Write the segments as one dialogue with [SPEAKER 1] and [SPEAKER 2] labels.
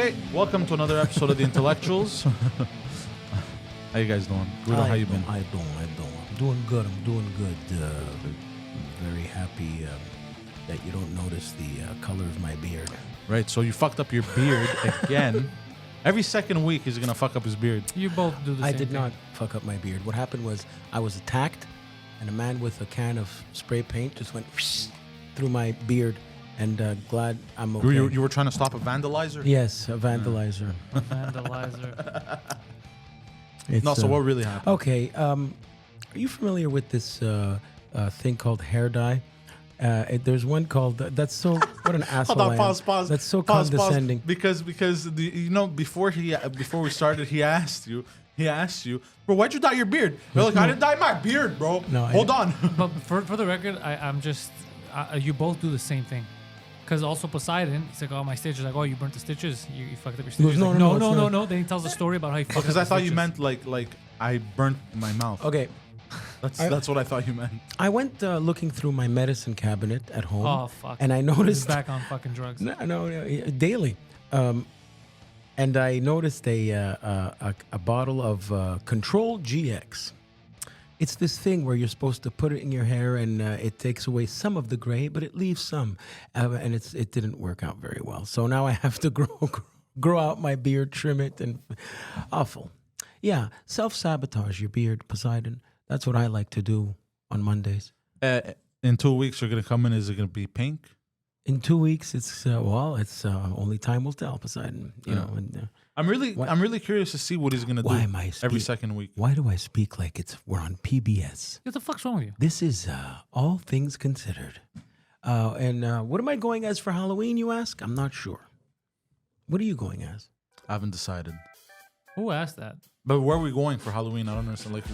[SPEAKER 1] right, welcome to another episode of The Intellectuals. How you guys doing? Guido, how you been?
[SPEAKER 2] I'm doing good. Very happy that you don't notice the color of my beard.
[SPEAKER 1] Right, so you fucked up your beard again. Every second week he's gonna fuck up his beard.
[SPEAKER 3] You both do the same
[SPEAKER 2] I did
[SPEAKER 3] thing.
[SPEAKER 2] not fuck up my beard. What happened was I was attacked, and a man with a can of spray paint just went through my beard. And glad I'm okay.
[SPEAKER 1] You were trying to stop a vandalizer?
[SPEAKER 2] Yes, a vandalizer.
[SPEAKER 3] Vandalizer.
[SPEAKER 1] No, so what really happened?
[SPEAKER 2] Okay, are you familiar with this thing called hair dye? There's one called that's so what an asshole.
[SPEAKER 1] Hold on,
[SPEAKER 2] I am.
[SPEAKER 1] pause.
[SPEAKER 2] That's so
[SPEAKER 1] Pause.
[SPEAKER 2] condescending.
[SPEAKER 1] Because before we started, he asked you, bro, why'd you dye your beard? You're like, I didn't dye my beard, bro.
[SPEAKER 2] No,
[SPEAKER 1] hold on.
[SPEAKER 3] But for the record, I'm just you both do the same thing. Because also Poseidon, he's like, oh, my stitches. Like, oh, you burnt the stitches? You fucked up your stitches?
[SPEAKER 2] goes,
[SPEAKER 3] Like,
[SPEAKER 2] no,
[SPEAKER 3] no. Then he tells the story about how he fucked up
[SPEAKER 1] Because I
[SPEAKER 3] his
[SPEAKER 1] thought you
[SPEAKER 3] stitches.
[SPEAKER 1] meant like I burnt my mouth.
[SPEAKER 2] Okay,
[SPEAKER 1] That's what I thought you meant.
[SPEAKER 2] I went looking through my medicine cabinet at home.
[SPEAKER 3] Oh, fuck.
[SPEAKER 2] And I
[SPEAKER 3] He's
[SPEAKER 2] noticed
[SPEAKER 3] back on fucking drugs.
[SPEAKER 2] no, daily, and I noticed a bottle of Control GX. It's this thing where you're supposed to put it in your hair and it takes away some of the gray, but it leaves some. And it didn't work out very well. So now I have to grow out my beard, trim it, and awful. Yeah, self-sabotage your beard, Poseidon. That's what I like to do on Mondays.
[SPEAKER 1] In 2 weeks, you're gonna come in. Is it gonna be pink?
[SPEAKER 2] In 2 weeks, it's only time will tell, Poseidon. You know. And,
[SPEAKER 1] I'm really curious to see what he's gonna do
[SPEAKER 2] Why am I
[SPEAKER 1] every second week.
[SPEAKER 2] Why do I speak like we're on PBS?
[SPEAKER 3] What the fuck's wrong with you?
[SPEAKER 2] This is All Things Considered. And what am I going as for Halloween, you ask? I'm not sure. What are you going as?
[SPEAKER 1] I haven't decided.
[SPEAKER 3] Who asked that?
[SPEAKER 1] But where are we going for Halloween? I don't understand. Like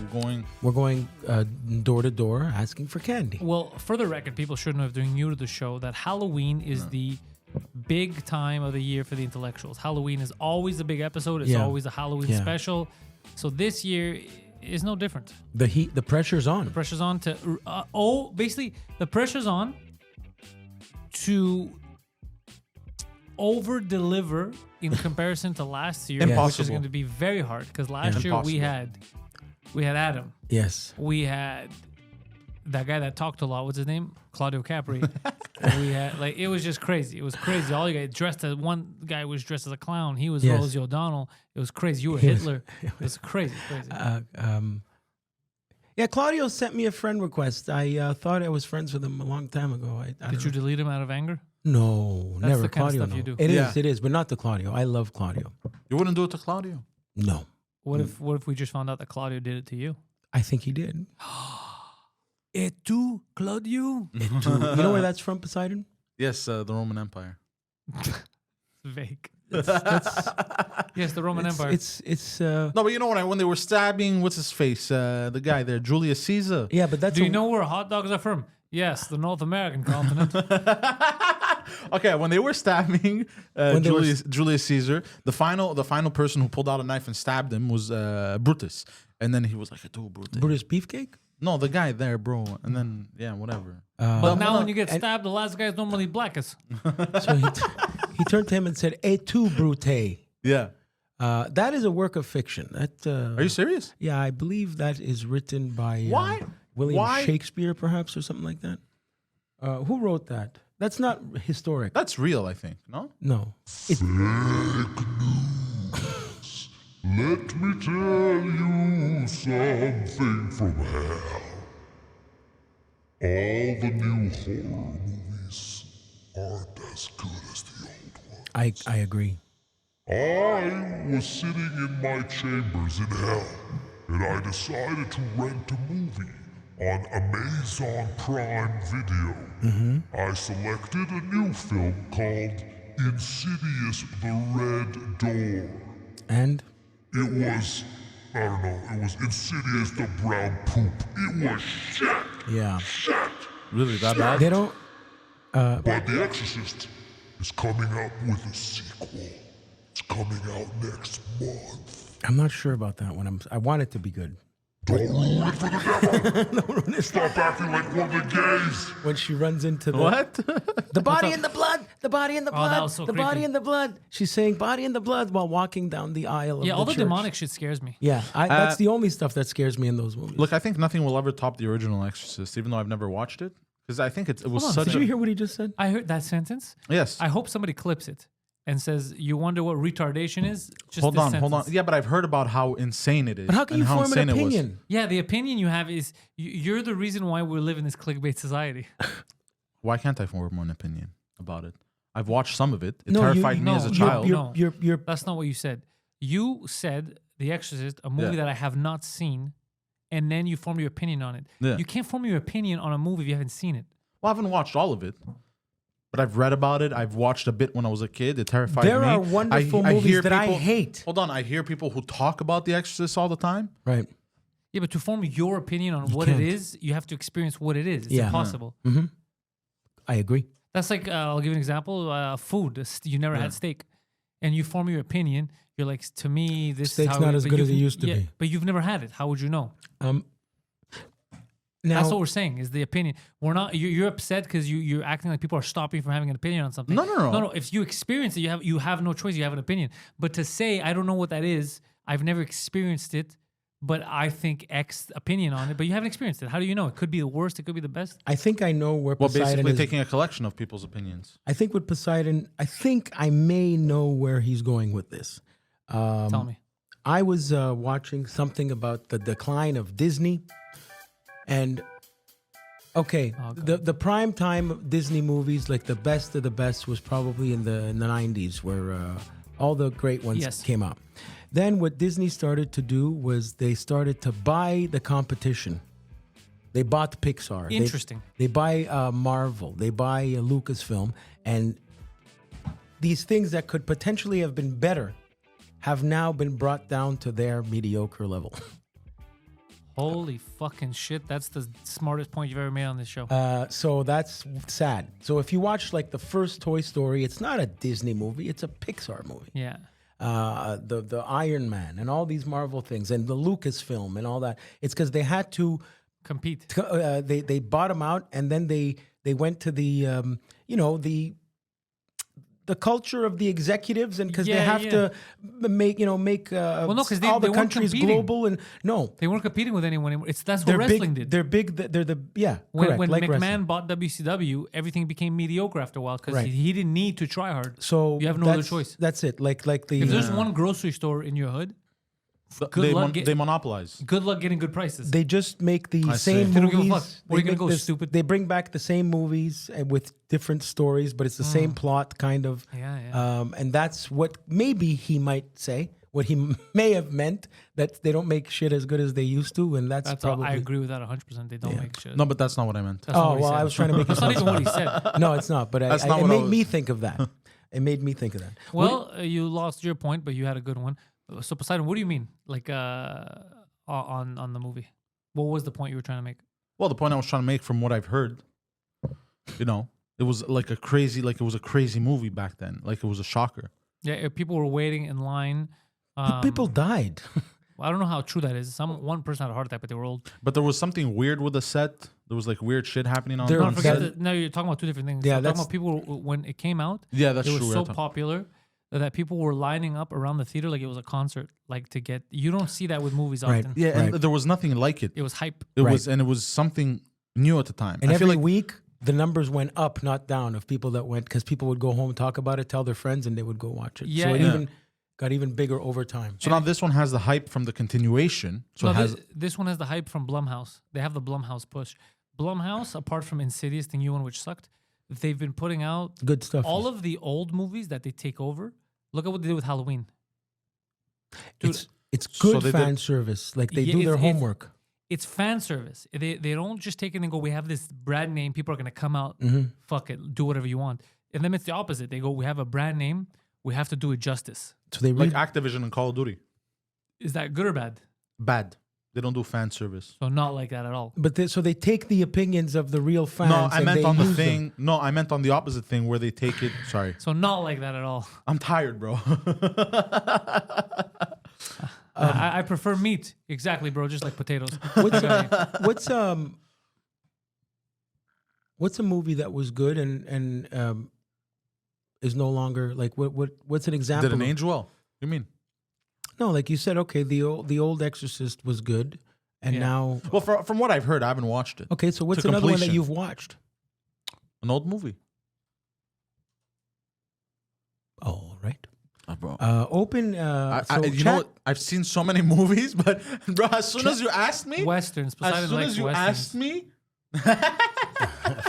[SPEAKER 2] We're going door to door asking for candy.
[SPEAKER 3] Well, for the record, people should know if they're new to the show that Halloween is the big time of the year for the intellectuals. Halloween is always a big episode. It's always a Halloween special. So this year is no different.
[SPEAKER 2] The pressure's on.
[SPEAKER 3] Pressure's on to basically the pressure's on to over deliver in comparison to last year, which is
[SPEAKER 1] Impossible.
[SPEAKER 3] going to be very hard because last year we had Adam,
[SPEAKER 2] Yes.
[SPEAKER 3] we had that guy that talked a lot. What's his name? Claudio Capri. We had it was just crazy. It was crazy. All you guys dressed as one guy was dressed as a clown. He was
[SPEAKER 2] Yes.
[SPEAKER 3] Rosie O'Donnell. It was crazy. You were Hitler. It was crazy.
[SPEAKER 2] Yeah, Claudio sent me a friend request. I thought I was friends with him a long time ago. I
[SPEAKER 3] Did
[SPEAKER 2] don't
[SPEAKER 3] you
[SPEAKER 2] know.
[SPEAKER 3] delete him out of anger?
[SPEAKER 2] No,
[SPEAKER 3] That's
[SPEAKER 2] never.
[SPEAKER 3] the kind of
[SPEAKER 2] Claudio,
[SPEAKER 3] stuff
[SPEAKER 2] no.
[SPEAKER 3] you do.
[SPEAKER 2] It is, but not to Claudio. I love Claudio.
[SPEAKER 1] You wouldn't do it to Claudio.
[SPEAKER 2] No,
[SPEAKER 3] What if we just found out that Claudio did it to you?
[SPEAKER 2] I think he did.
[SPEAKER 3] Et tu, Claudio?
[SPEAKER 2] You know where that's from, Poseidon?
[SPEAKER 1] Yes, the Roman Empire.
[SPEAKER 3] Vague.
[SPEAKER 2] That's
[SPEAKER 3] Yes, the Roman Empire.
[SPEAKER 2] It's
[SPEAKER 1] No, but you know when they were stabbing, what's his face, the guy there, Julius Caesar.
[SPEAKER 2] yeah, but that's
[SPEAKER 3] Do you know where hot dogs are from? Yes, the North American continent.
[SPEAKER 1] Okay, when they were stabbing Julius Caesar, the final person who pulled out a knife and stabbed him was Brutus, and then he was like, "Do Brutus."
[SPEAKER 2] Brutus beefcake?
[SPEAKER 1] No, the guy there, bro. And then whatever.
[SPEAKER 3] But now when you get stabbed, the last guy is normally blackest.
[SPEAKER 2] So he turned to him and said, "Et tu, Brute."
[SPEAKER 1] Yeah.
[SPEAKER 2] That is a work of fiction. That
[SPEAKER 1] Are you serious?
[SPEAKER 2] Yeah, I believe that is written by
[SPEAKER 1] Why?
[SPEAKER 2] William
[SPEAKER 1] Why?
[SPEAKER 2] Shakespeare, perhaps, or something like that. Who wrote that? That's not historic.
[SPEAKER 1] That's real, I think. No.
[SPEAKER 2] No.
[SPEAKER 4] Fake news. Let me tell you something from hell. All the new horror movies aren't as good as the old ones.
[SPEAKER 2] I agree.
[SPEAKER 4] I was sitting in my chambers in hell, and I decided to rent a movie on Amazon Prime Video. I selected a new film called Insidious the Red Door.
[SPEAKER 2] And
[SPEAKER 4] It was, I don't know, it was Insidious the Brown Poop. It was shit.
[SPEAKER 2] yeah,
[SPEAKER 4] Shit.
[SPEAKER 1] Really that bad?
[SPEAKER 2] they don't.
[SPEAKER 4] But The Exorcist is coming up with a sequel. It's coming out next month.
[SPEAKER 2] I'm not sure about that one. I want it to be good.
[SPEAKER 4] Don't ruin it for the devil. Stop acting like one of the gays.
[SPEAKER 2] When she runs into the
[SPEAKER 1] What?
[SPEAKER 2] the body in the blood, the body in the blood,
[SPEAKER 3] that was so
[SPEAKER 2] the body
[SPEAKER 3] creepy.
[SPEAKER 2] in the blood. She's saying body in the blood while walking down the aisle of
[SPEAKER 3] Yeah,
[SPEAKER 2] the
[SPEAKER 3] all the
[SPEAKER 2] church.
[SPEAKER 3] demonic shit scares me.
[SPEAKER 2] Yeah, that's the only stuff that scares me in those movies.
[SPEAKER 1] Look, I think nothing will ever top the original Exorcist, even though I've never watched it. Because I think it was
[SPEAKER 3] Hold on,
[SPEAKER 1] such
[SPEAKER 2] Did
[SPEAKER 1] a...
[SPEAKER 2] you hear what he just said?
[SPEAKER 3] I heard that sentence.
[SPEAKER 1] Yes.
[SPEAKER 3] I hope somebody clips it and says, "You wonder what retardation is?" Just
[SPEAKER 1] Hold
[SPEAKER 3] this
[SPEAKER 1] on.
[SPEAKER 3] sentence.
[SPEAKER 1] Yeah, but I've heard about how insane it is.
[SPEAKER 2] But how can
[SPEAKER 1] and
[SPEAKER 2] you form an
[SPEAKER 1] insane it was.
[SPEAKER 2] opinion?
[SPEAKER 3] Yeah, the opinion you have is you're the reason why we live in this clickbait society.
[SPEAKER 1] Why can't I form an opinion about it? I've watched some of it. It
[SPEAKER 2] No,
[SPEAKER 1] terrified me as a child.
[SPEAKER 2] You're
[SPEAKER 3] That's not what you said. You said The Exorcist, a movie that I have not seen, and then you form your opinion on it.
[SPEAKER 1] Yeah.
[SPEAKER 3] You can't form your opinion on a movie if you haven't seen it.
[SPEAKER 1] Well, I haven't watched all of it, but I've read about it. I've watched a bit when I was a kid. It terrified me.
[SPEAKER 2] There are wonderful movies that I hate.
[SPEAKER 1] Hold on. I hear people who talk about The Exorcist all the time.
[SPEAKER 2] right.
[SPEAKER 3] Yeah, but to form your opinion on what
[SPEAKER 2] can't.
[SPEAKER 3] it is, you have to experience what it is. It's
[SPEAKER 2] Yeah.
[SPEAKER 3] impossible.
[SPEAKER 2] I agree.
[SPEAKER 3] That's like, I'll give you an example. Food. You never had steak. And you form your opinion. You're like, to me, this
[SPEAKER 2] Steak's
[SPEAKER 3] is how
[SPEAKER 2] not
[SPEAKER 3] it-
[SPEAKER 2] as
[SPEAKER 3] but
[SPEAKER 2] good as
[SPEAKER 3] you've-
[SPEAKER 2] it used to be.
[SPEAKER 3] But you've never had it. How would you know?
[SPEAKER 2] Now,
[SPEAKER 3] That's what we're saying is the opinion. We're not. You're upset because you're acting like people are stopping you from having an opinion on something.
[SPEAKER 1] No.
[SPEAKER 3] If you experience it, you have no choice. You have an opinion. But to say I don't know what that is, I've never experienced it, but I think X opinion on it. But you haven't experienced it. How do you know? It could be the worst. It could be the best.
[SPEAKER 2] I think I know where
[SPEAKER 1] Well,
[SPEAKER 2] Poseidon
[SPEAKER 1] basically
[SPEAKER 2] is.
[SPEAKER 1] taking a collection of people's opinions.
[SPEAKER 2] I think with Poseidon, I think I may know where he's going with this.
[SPEAKER 3] Tell me.
[SPEAKER 2] I was watching something about the decline of Disney, and okay, the prime time of Disney movies, like the best of the best, was probably in the 90s, where all the great ones
[SPEAKER 3] Yes.
[SPEAKER 2] came out. Then what Disney started to do was they started to buy the competition. They bought Pixar.
[SPEAKER 3] Interesting.
[SPEAKER 2] They buy Marvel. They buy Lucasfilm, and these things that could potentially have been better have now been brought down to their mediocre level.
[SPEAKER 3] Holy fucking shit! That's the smartest point you've ever made on this show.
[SPEAKER 2] So that's sad. So if you watch like the first Toy Story, it's not a Disney movie; it's a Pixar movie.
[SPEAKER 3] yeah.
[SPEAKER 2] The Iron Man and all these Marvel things and the Lucasfilm and all that. It's because they had to.
[SPEAKER 3] Compete.
[SPEAKER 2] They bought them out, and then they went to the the culture of the executives, and because they
[SPEAKER 3] Yeah,
[SPEAKER 2] have
[SPEAKER 3] yeah.
[SPEAKER 2] to make no, 'cause
[SPEAKER 3] they
[SPEAKER 2] all the
[SPEAKER 3] weren't
[SPEAKER 2] countries
[SPEAKER 3] competing.
[SPEAKER 2] global, and no,
[SPEAKER 3] They weren't competing with anyone anymore. That's what
[SPEAKER 2] they're
[SPEAKER 3] wrestling
[SPEAKER 2] big.
[SPEAKER 3] did.
[SPEAKER 2] They're big. They're the
[SPEAKER 3] When,
[SPEAKER 2] correct.
[SPEAKER 3] when
[SPEAKER 2] like
[SPEAKER 3] McMahon
[SPEAKER 2] wrestling.
[SPEAKER 3] bought WCW, everything became mediocre after a while because
[SPEAKER 2] Right.
[SPEAKER 3] he didn't need to try hard.
[SPEAKER 2] So
[SPEAKER 3] you have no other
[SPEAKER 2] that's-
[SPEAKER 3] choice.
[SPEAKER 2] That's it. Like the
[SPEAKER 3] If there's one grocery store in your hood, good luck
[SPEAKER 1] They monopolize.
[SPEAKER 3] good luck getting good prices.
[SPEAKER 2] they just make the
[SPEAKER 1] I
[SPEAKER 2] same
[SPEAKER 1] see.
[SPEAKER 3] They don't give a
[SPEAKER 2] movies.
[SPEAKER 3] fuck. Where you gonna
[SPEAKER 2] make
[SPEAKER 3] go, stupid?
[SPEAKER 2] They bring back the same movies with different stories, but it's the same plot, kind of.
[SPEAKER 3] Yeah.
[SPEAKER 2] And that's what maybe he might say. What he may have meant, that they don't make shit as good as they used to, and that's probably.
[SPEAKER 3] I agree with that 100%. They don't make shit.
[SPEAKER 1] No, but that's not what I meant.
[SPEAKER 3] That's not
[SPEAKER 2] Oh
[SPEAKER 3] what he
[SPEAKER 2] well,
[SPEAKER 3] said.
[SPEAKER 2] I was trying to make it
[SPEAKER 3] That's not
[SPEAKER 2] sound.
[SPEAKER 3] even what he said.
[SPEAKER 2] No, it's not. But
[SPEAKER 1] That's
[SPEAKER 2] it
[SPEAKER 1] not what I
[SPEAKER 2] made me
[SPEAKER 1] was-
[SPEAKER 2] think of that. It made me think of that.
[SPEAKER 3] Well, you lost your point, but you had a good one. So Poseidon, what do you mean, like on the movie? What was the point you were trying to make?
[SPEAKER 1] Well, the point I was trying to make from what I've heard, it was like it was a crazy movie back then. Like it was a shocker.
[SPEAKER 3] Yeah, people were waiting in line.
[SPEAKER 2] But people died.
[SPEAKER 3] I don't know how true that is. One person had a heart attack, but they were old.
[SPEAKER 1] But there was something weird with the set. There was like weird shit happening on
[SPEAKER 2] There-
[SPEAKER 3] No,
[SPEAKER 1] on
[SPEAKER 3] forget
[SPEAKER 1] set.
[SPEAKER 3] that. No, you're talking about two different things.
[SPEAKER 2] Yeah,
[SPEAKER 3] I'm talking
[SPEAKER 2] that's-
[SPEAKER 3] about people when it came out.
[SPEAKER 1] Yeah, that's
[SPEAKER 3] it was
[SPEAKER 1] true.
[SPEAKER 3] so
[SPEAKER 1] We're talking-
[SPEAKER 3] popular that people were lining up around the theater like it was a concert, like to get. You don't see that with movies
[SPEAKER 2] Right.
[SPEAKER 3] often.
[SPEAKER 1] Yeah, and
[SPEAKER 2] Right.
[SPEAKER 1] there was nothing like it.
[SPEAKER 3] It was hype.
[SPEAKER 1] It
[SPEAKER 2] Right.
[SPEAKER 1] was something new at the time.
[SPEAKER 2] And
[SPEAKER 1] I feel
[SPEAKER 2] every
[SPEAKER 1] like
[SPEAKER 2] week, the numbers went up, not down, of people that went, because people would go home, talk about it, tell their friends, and they would go watch it.
[SPEAKER 3] Yeah,
[SPEAKER 2] so it
[SPEAKER 3] yeah.
[SPEAKER 2] even got even bigger over time.
[SPEAKER 1] so now this one has the hype from the continuation. So
[SPEAKER 3] No,
[SPEAKER 1] it has
[SPEAKER 3] this one has the hype from Blumhouse. They have the Blumhouse push. Blumhouse, apart from Insidious, the new one which sucked, they've been putting out
[SPEAKER 2] Good stuff.
[SPEAKER 3] all of the old movies that they take over. Look at what they did with Halloween. Dude,
[SPEAKER 2] it's
[SPEAKER 1] So
[SPEAKER 2] good
[SPEAKER 1] they
[SPEAKER 2] fan
[SPEAKER 1] did-
[SPEAKER 2] service. Like they
[SPEAKER 3] Yeah,
[SPEAKER 2] do their
[SPEAKER 3] it's-
[SPEAKER 2] homework.
[SPEAKER 3] It's fan service. They don't just take it and go, we have this brand name. People are going to come out, fuck it, do whatever you want. And then it's the opposite. They go, we have a brand name. We have to do it justice.
[SPEAKER 2] So they
[SPEAKER 1] like
[SPEAKER 2] read.
[SPEAKER 1] Activision and Call of Duty.
[SPEAKER 3] Is that good or bad?
[SPEAKER 1] Bad. They don't do fan service.
[SPEAKER 3] So not like that at all.
[SPEAKER 2] But so they take the opinions of the real fans.
[SPEAKER 1] No, I
[SPEAKER 2] and
[SPEAKER 1] meant
[SPEAKER 2] they
[SPEAKER 1] on the
[SPEAKER 2] use them.
[SPEAKER 1] thing. No, I meant on the opposite thing where they take it. Sorry.
[SPEAKER 3] So not like that at all.
[SPEAKER 1] I'm tired, bro.
[SPEAKER 3] I prefer meat. Exactly, bro. Just like potatoes.
[SPEAKER 2] What's a movie that was good and is no longer like what's an example?
[SPEAKER 1] Did it age well? You mean?
[SPEAKER 2] No, like you said, okay, the old Exorcist was good, and now.
[SPEAKER 1] Well, from what I've heard, I haven't watched it.
[SPEAKER 2] Okay, so what's another one that you've watched?
[SPEAKER 1] An old movie.
[SPEAKER 2] All right.
[SPEAKER 1] Bro.
[SPEAKER 2] Open.
[SPEAKER 1] you know what? I've seen so many movies, but bro, as soon as you asked me,
[SPEAKER 3] Westerns.
[SPEAKER 1] as soon as you asked me,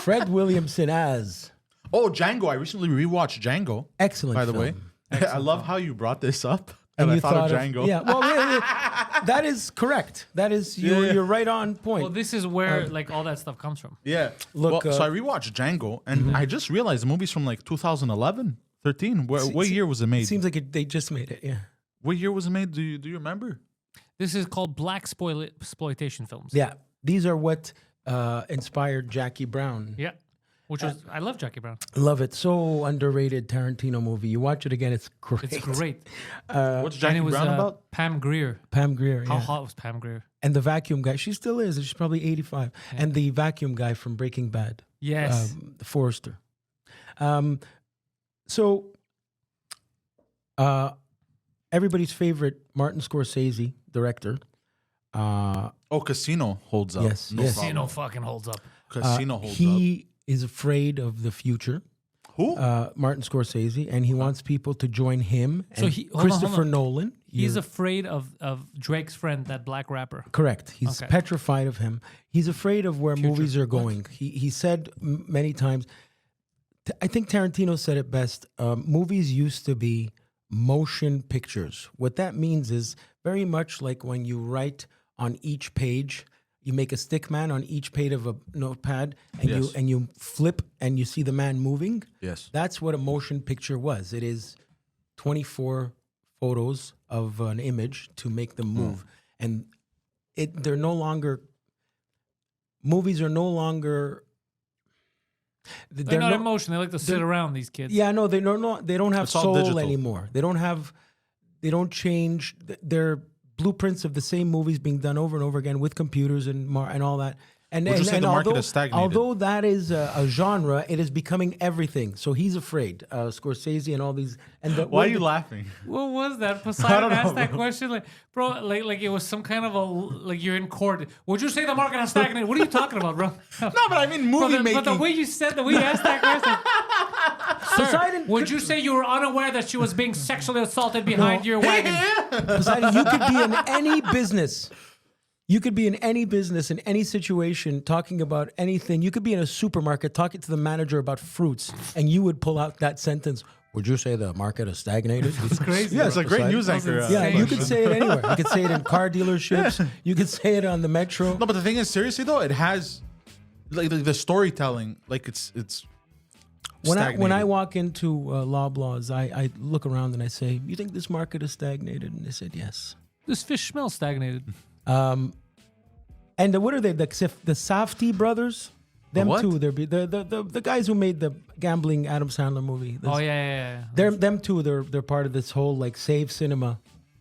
[SPEAKER 2] Fred Williamson as.
[SPEAKER 1] Oh, Django! I recently rewatched Django.
[SPEAKER 2] Excellent.
[SPEAKER 1] By the way, I love how you brought this up, and I thought of Django.
[SPEAKER 2] Yeah, well, that is correct. That is you're right on point.
[SPEAKER 3] Well, this is where like all that stuff comes from.
[SPEAKER 1] Yeah.
[SPEAKER 2] Look,
[SPEAKER 1] so I rewatched Django, and I just realized the movie's from like 2011, 13. What year was it made?
[SPEAKER 2] Seems like they just made it. Yeah.
[SPEAKER 1] What year was it made? Do you remember?
[SPEAKER 3] This is called black exploitation films.
[SPEAKER 2] Yeah, these are what inspired Jackie Brown.
[SPEAKER 3] Yeah. Which was, I love Jackie Brown.
[SPEAKER 2] Love it. So underrated Tarantino movie. You watch it again, it's great.
[SPEAKER 3] It's great.
[SPEAKER 1] What's Jackie Brown about?
[SPEAKER 3] Pam Grier.
[SPEAKER 2] Pam Grier.
[SPEAKER 3] How
[SPEAKER 2] Yeah.
[SPEAKER 3] hot was Pam Grier?
[SPEAKER 2] And the vacuum guy. She still is. She's probably 85. Yeah. And the vacuum guy from Breaking Bad.
[SPEAKER 3] Yes.
[SPEAKER 2] Forrester. So everybody's favorite Martin Scorsese, director.
[SPEAKER 1] Casino holds up.
[SPEAKER 2] Yes.
[SPEAKER 1] No
[SPEAKER 2] yes.
[SPEAKER 1] problem.
[SPEAKER 3] Casino fucking holds up.
[SPEAKER 1] Casino holds up.
[SPEAKER 2] He is afraid of the future.
[SPEAKER 1] Who?
[SPEAKER 2] Martin Scorsese, and he wants people to join him and
[SPEAKER 3] hold
[SPEAKER 2] Christopher
[SPEAKER 3] on.
[SPEAKER 2] Nolan.
[SPEAKER 3] He's afraid of Drake's friend, that black rapper.
[SPEAKER 2] Correct. He's petrified of him. He's afraid of where movies are going. He said many times, I think Tarantino said it best, movies used to be motion pictures. What that means is very much like when you write on each page, you make a stick man on each page of a notepad, and you flip and you see the man moving.
[SPEAKER 1] Yes.
[SPEAKER 2] That's what a motion picture was. It is 24 photos of an image to make them move. And they're no longer, movies are no longer,
[SPEAKER 3] They're not emotion. They like to sit around, these kids.
[SPEAKER 2] Yeah, no, they don't have
[SPEAKER 1] It's all
[SPEAKER 2] soul
[SPEAKER 1] digital.
[SPEAKER 2] anymore. They don't change. They're blueprints of the same movies being done over and over again with computers and all that. And,
[SPEAKER 1] Would you say the market
[SPEAKER 2] although,
[SPEAKER 1] has stagnated?
[SPEAKER 2] although that is a genre, it is becoming everything. So he's afraid. Scorsese and all these. And
[SPEAKER 1] Why are you laughing?
[SPEAKER 3] What was that? Poseidon asked that question, like, bro, like it was some kind of like you're in court. Would you say the market has stagnated? What are you talking about, bro?
[SPEAKER 1] No, but I mean movie making.
[SPEAKER 3] But the way you asked that question, sir,
[SPEAKER 2] Poseidon,
[SPEAKER 3] would you say you were unaware that she was being sexually assaulted behind your wagon?
[SPEAKER 2] Poseidon, you could be in any business. You could be in any business, in any situation, talking about anything. You could be in a supermarket talking to the manager about fruits, and you would pull out that sentence. Would you say the market has stagnated?
[SPEAKER 3] It's crazy.
[SPEAKER 1] Yeah, it's a great news anchor.
[SPEAKER 2] Yeah, you could say it anywhere. You could say it in car dealerships. You could say it on the metro.
[SPEAKER 1] No, but the thing is, seriously though, it has like the storytelling, like it's
[SPEAKER 2] When
[SPEAKER 1] stagnated.
[SPEAKER 2] I walk into Loblaws, I look around and I say, "You think this market is stagnated?" And they said, "Yes."
[SPEAKER 3] This fish smells stagnated.
[SPEAKER 2] And what are they? The Safdie brothers? Them
[SPEAKER 1] what?
[SPEAKER 2] too. They're the guys who made the gambling Adam Sandler movie.
[SPEAKER 3] Oh yeah.
[SPEAKER 2] They're them too. They're part of this whole like save cinema.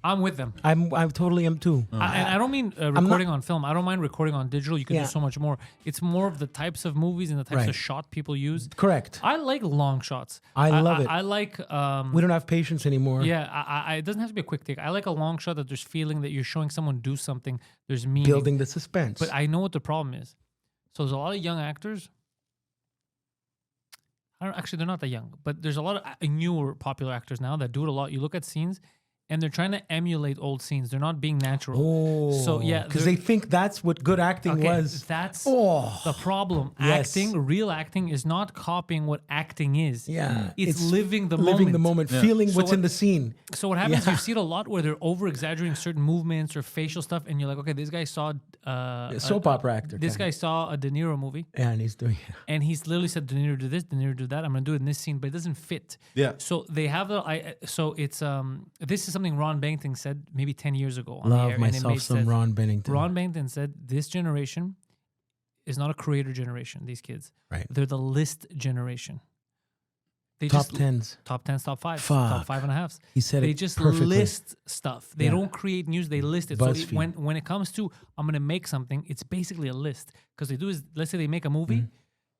[SPEAKER 3] I'm with them.
[SPEAKER 2] I totally am too.
[SPEAKER 3] And I don't mean recording on film. I don't mind recording on digital. You can do so much more. It's more of the types of movies and the types of shot people use.
[SPEAKER 2] Correct.
[SPEAKER 3] I like long shots.
[SPEAKER 2] I love it.
[SPEAKER 3] I like.
[SPEAKER 2] We don't have patience anymore.
[SPEAKER 3] Yeah, it doesn't have to be a quick take. I like a long shot that there's feeling that you're showing someone do something. There's meaning.
[SPEAKER 2] Building the suspense.
[SPEAKER 3] But I know what the problem is. So there's a lot of young actors. Actually, they're not that young, but there's a lot of newer popular actors now that do it a lot. You look at scenes, and they're trying to emulate old scenes. They're not being natural.
[SPEAKER 2] Oh,
[SPEAKER 3] so yeah,
[SPEAKER 2] because they think that's what good acting was.
[SPEAKER 3] That's the problem.
[SPEAKER 2] Yes.
[SPEAKER 3] Real acting is not copying what acting is.
[SPEAKER 2] Yeah,
[SPEAKER 3] it's living the
[SPEAKER 2] living
[SPEAKER 3] moment.
[SPEAKER 2] the moment, feeling what's in the scene.
[SPEAKER 3] So what happens? You see it a lot where they're over exaggerating certain movements or facial stuff, and you're like, okay, this guy saw
[SPEAKER 2] soap opera actor.
[SPEAKER 3] This guy saw a De Niro movie,
[SPEAKER 2] and he's doing it.
[SPEAKER 3] and he's literally said, De Niro do this, De Niro do that. I'm gonna do it in this scene, but it doesn't fit.
[SPEAKER 1] Yeah.
[SPEAKER 3] So they have so it's this is something Ron Bennington said maybe 10 years ago. On
[SPEAKER 2] Love
[SPEAKER 3] the air, and it
[SPEAKER 2] myself
[SPEAKER 3] made
[SPEAKER 2] some
[SPEAKER 3] sense.
[SPEAKER 2] Ron Bennington.
[SPEAKER 3] Ron Bennington said this generation is not a creator generation. These kids,
[SPEAKER 2] Right.
[SPEAKER 3] They're the list generation. They
[SPEAKER 2] top
[SPEAKER 3] just,
[SPEAKER 2] tens.
[SPEAKER 3] top 10s, top 5s,
[SPEAKER 2] Fuck.
[SPEAKER 3] top 5.5s.
[SPEAKER 2] He said
[SPEAKER 3] they
[SPEAKER 2] it
[SPEAKER 3] just
[SPEAKER 2] perfectly.
[SPEAKER 3] list stuff. They
[SPEAKER 2] Yeah.
[SPEAKER 3] don't create news. They list it.
[SPEAKER 2] BuzzFeed.
[SPEAKER 3] So when it comes to I'm gonna make something, it's basically a list. Because they do is, let's say they make a movie.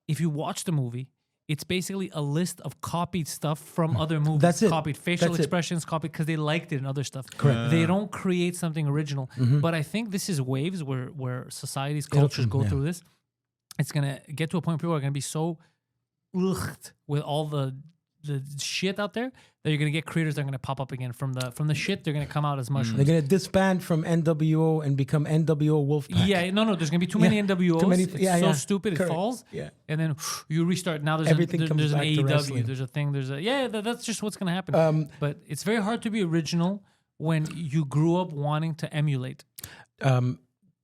[SPEAKER 3] If you watch the movie, it's basically a list of copied stuff from other movies.
[SPEAKER 2] That's it.
[SPEAKER 3] Copied facial
[SPEAKER 2] That's it.
[SPEAKER 3] expressions, copied because they liked it in other stuff.
[SPEAKER 2] Correct.
[SPEAKER 3] They don't create something original. But I think this is waves where societies, cultures go through this. It's gonna get to a point where people are gonna be so with all the shit out there that you're gonna get creators that are gonna pop up again from the shit. They're gonna come out as mushrooms.
[SPEAKER 2] They're gonna disband from NWO and become NWO Wolfpack.
[SPEAKER 3] Yeah, no, there's gonna be too many NWOs.
[SPEAKER 2] Too many-
[SPEAKER 3] it's
[SPEAKER 2] yeah,
[SPEAKER 3] so
[SPEAKER 2] yeah.
[SPEAKER 3] stupid
[SPEAKER 2] Correct.
[SPEAKER 3] it falls.
[SPEAKER 2] Yeah.
[SPEAKER 3] And then you restart. Now there's
[SPEAKER 2] Everything comes
[SPEAKER 3] there's an
[SPEAKER 2] back to
[SPEAKER 3] AEW.
[SPEAKER 2] wrestling.
[SPEAKER 3] There's a thing. That's just what's gonna happen. But it's very hard to be original when you grew up wanting to emulate.